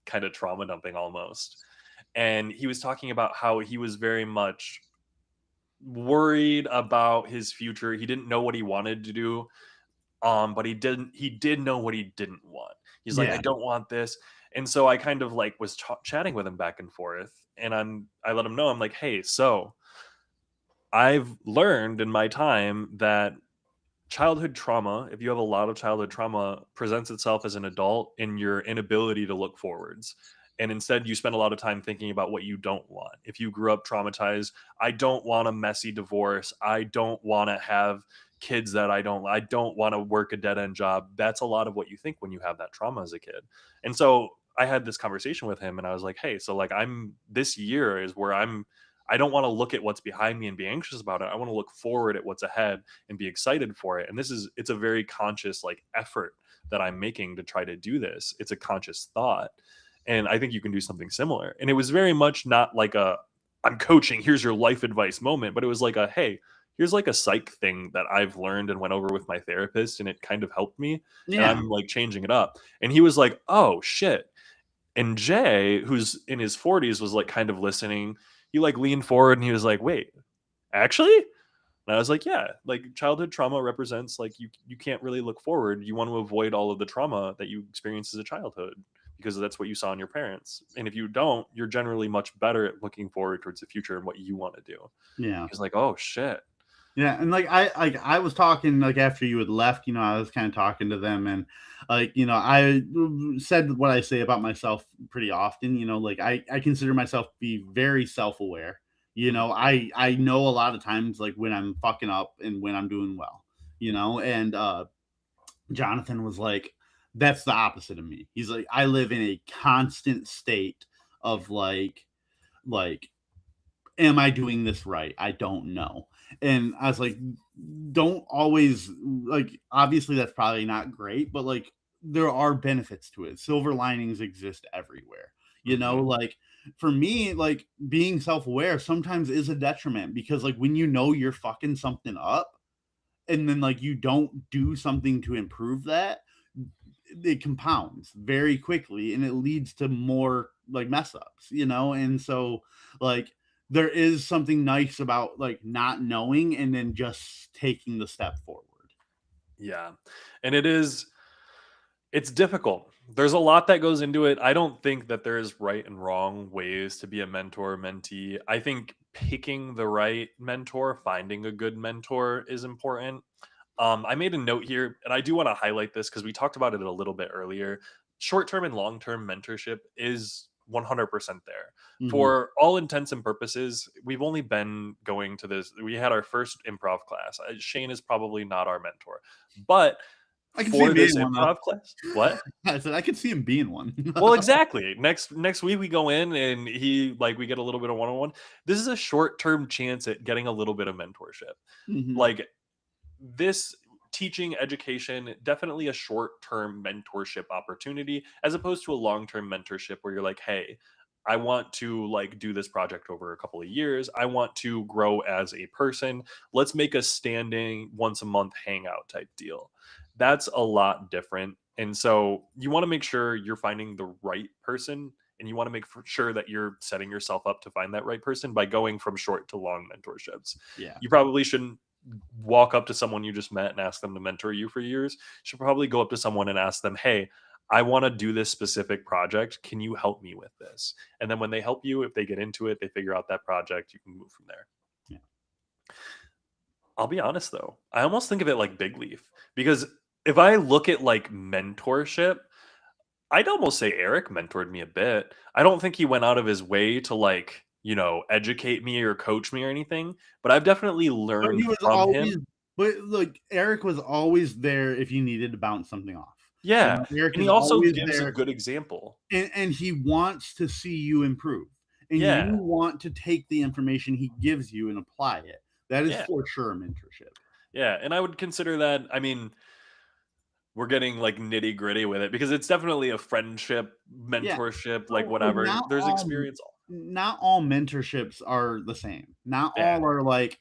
kind of trauma dumping almost. And he was talking about how he was very much worried about his future. He didn't know what he wanted to do, but he did know what he didn't want. He's like, I Yeah. don't want this. And so I kind of like was chatting with him back and forth, and I let him know, I'm like, hey, so I've learned in my time that childhood trauma, if you have a lot of childhood trauma, presents itself as an adult in your inability to look forwards. And instead, you spend a lot of time thinking about what you don't want. If you grew up traumatized, I don't want a messy divorce. I don't want to have kids that I don't want to work a dead end job. That's a lot of what you think when you have that trauma as a kid. And so I had this conversation with him and I was like, hey, so like this year is where I don't want to look at what's behind me and be anxious about it. I want to look forward at what's ahead and be excited for it. And it's a very conscious like effort that I'm making to try to do this. It's a conscious thought. And I think you can do something similar. And it was very much not like a I'm coaching, here's your life advice moment, but it was like a hey, here's like a psych thing that I've learned and went over with my therapist and it kind of helped me and Yeah. I'm like changing it up. And he was like, "Oh shit." And Jay, who's in his 40s, was like kind of listening. He like leaned forward and he was like, "Wait, actually?" And I was like, "Yeah, like childhood trauma represents like you can't really look forward. You want to avoid all of the trauma that you experienced as a childhood because that's what you saw in your parents. And if you don't, you're generally much better at looking forward towards the future and what you want to do." Yeah. He's like, "Oh shit." Yeah, and I was talking like after you had left, I was kind of talking to them and I said what I say about myself pretty often, like I consider myself to be very self-aware. Mhm. I know a lot of times like when I'm fucking up and when I'm doing well, and Jonathan was like that's the opposite of me. He's like I live in a constant state of like am I doing this right? I don't know. And I was like, don't always like obviously that's probably not great, but like there are benefits to it. Silver linings exist everywhere. Mhm. Like for me, like being self-aware sometimes is a detriment because like when you know you're fucking something up and then like you don't do something to improve that, it compounds very quickly and it leads to more like mess ups, and so like there is something nice about like not knowing and then just taking the step forward. Yeah. And it's difficult. There's a lot that goes into it. I don't think that there's right and wrong ways to be a mentor, mentee. I think picking the right mentor, finding a good mentor is important. I made a note here, and I do want to highlight this because we talked about it a little bit earlier. Short term and long term mentorship is 100% there. Hmm. For all intents and purposes, we've only been going to this. We had our first improv class. Shane is probably not our mentor, but I can see him for this being one though. improv class, what? I said I could see him being one. Well, exactly. Next week we go in and we get a little bit of one on one. This is a short term chance at getting a little bit of mentorship. Hmm. Like this teaching education, definitely a short term mentorship opportunity as opposed to a long term mentorship where you're like, hey, I want to like do this project over a couple of years. I want to grow as a person. Let's make a standing once a month hangout type deal. That's a lot different. And so you want to make sure you're finding the right person and you want to make sure that you're setting yourself up to find that right person by going from short to long mentorships. Yeah. You probably shouldn't walk up to someone you just met and ask them to mentor you for years. You should probably go up to someone and ask them, hey, I want to do this specific project. Can you help me with this? And then when they help you, if they get into it, they figure out that project, you can move from there. Yeah. I'll be honest though, I almost think of it like Big Leaf, because if I look at like mentorship, I'd almost say Eric mentored me a bit. I don't think he went out of his way to like, educate me or coach me or anything, but I've definitely But learned he was from always, him. but like Eric was always there if you needed to bounce something off. You Yeah. know, Eric And he is also always gives a there, good example. and he wants to see you improve, and you Yeah. want to take the information he gives you and apply it. That is Yeah. for sure mentorship. Yeah. And I would consider that, I mean, we're getting like nitty gritty with it because it's definitely a friendship, Yeah. mentorship, like So, like, whatever. There's experience. not all mentorships are the same. Not Yeah. all are like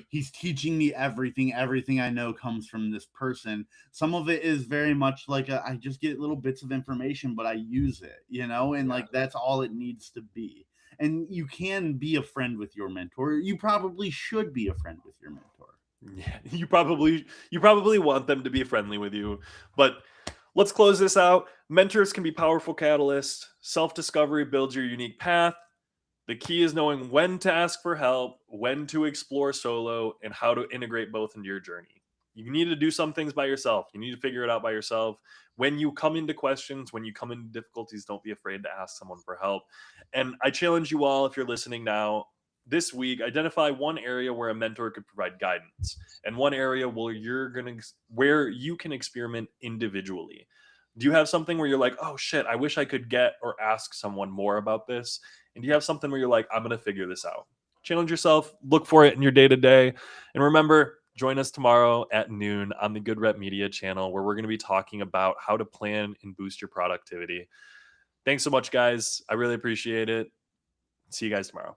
he's teaching me everything I know comes from this person. Some of it is very much like I just get little bits of information, but I use it, and Yeah. like that's all it needs to be. And you can be a friend with your mentor. You probably should be a friend with your mentor. Yeah, you probably want them to be friendly with you. But let's close this out. Mentors can be powerful catalysts. Self-discovery builds your unique path. The key is knowing when to ask for help, when to explore solo, and how to integrate both into your journey. You need to do some things by yourself. You need to figure it out by yourself. When you come into questions, when you come into difficulties, don't be afraid to ask someone for help. And I challenge you all, if you're listening now, this week, identify one area where a mentor could provide guidance and one area where you can experiment individually. Do you have something where you're like, oh shit, I wish I could get or ask someone more about this? And do you have something where you're like, I'm going to figure this out? Challenge yourself, look for it in your day to day. And remember, join us tomorrow at noon on the Good Rep Media channel, where we're going to be talking about how to plan and boost your productivity. Thanks so much, guys. I really appreciate it. See you guys tomorrow.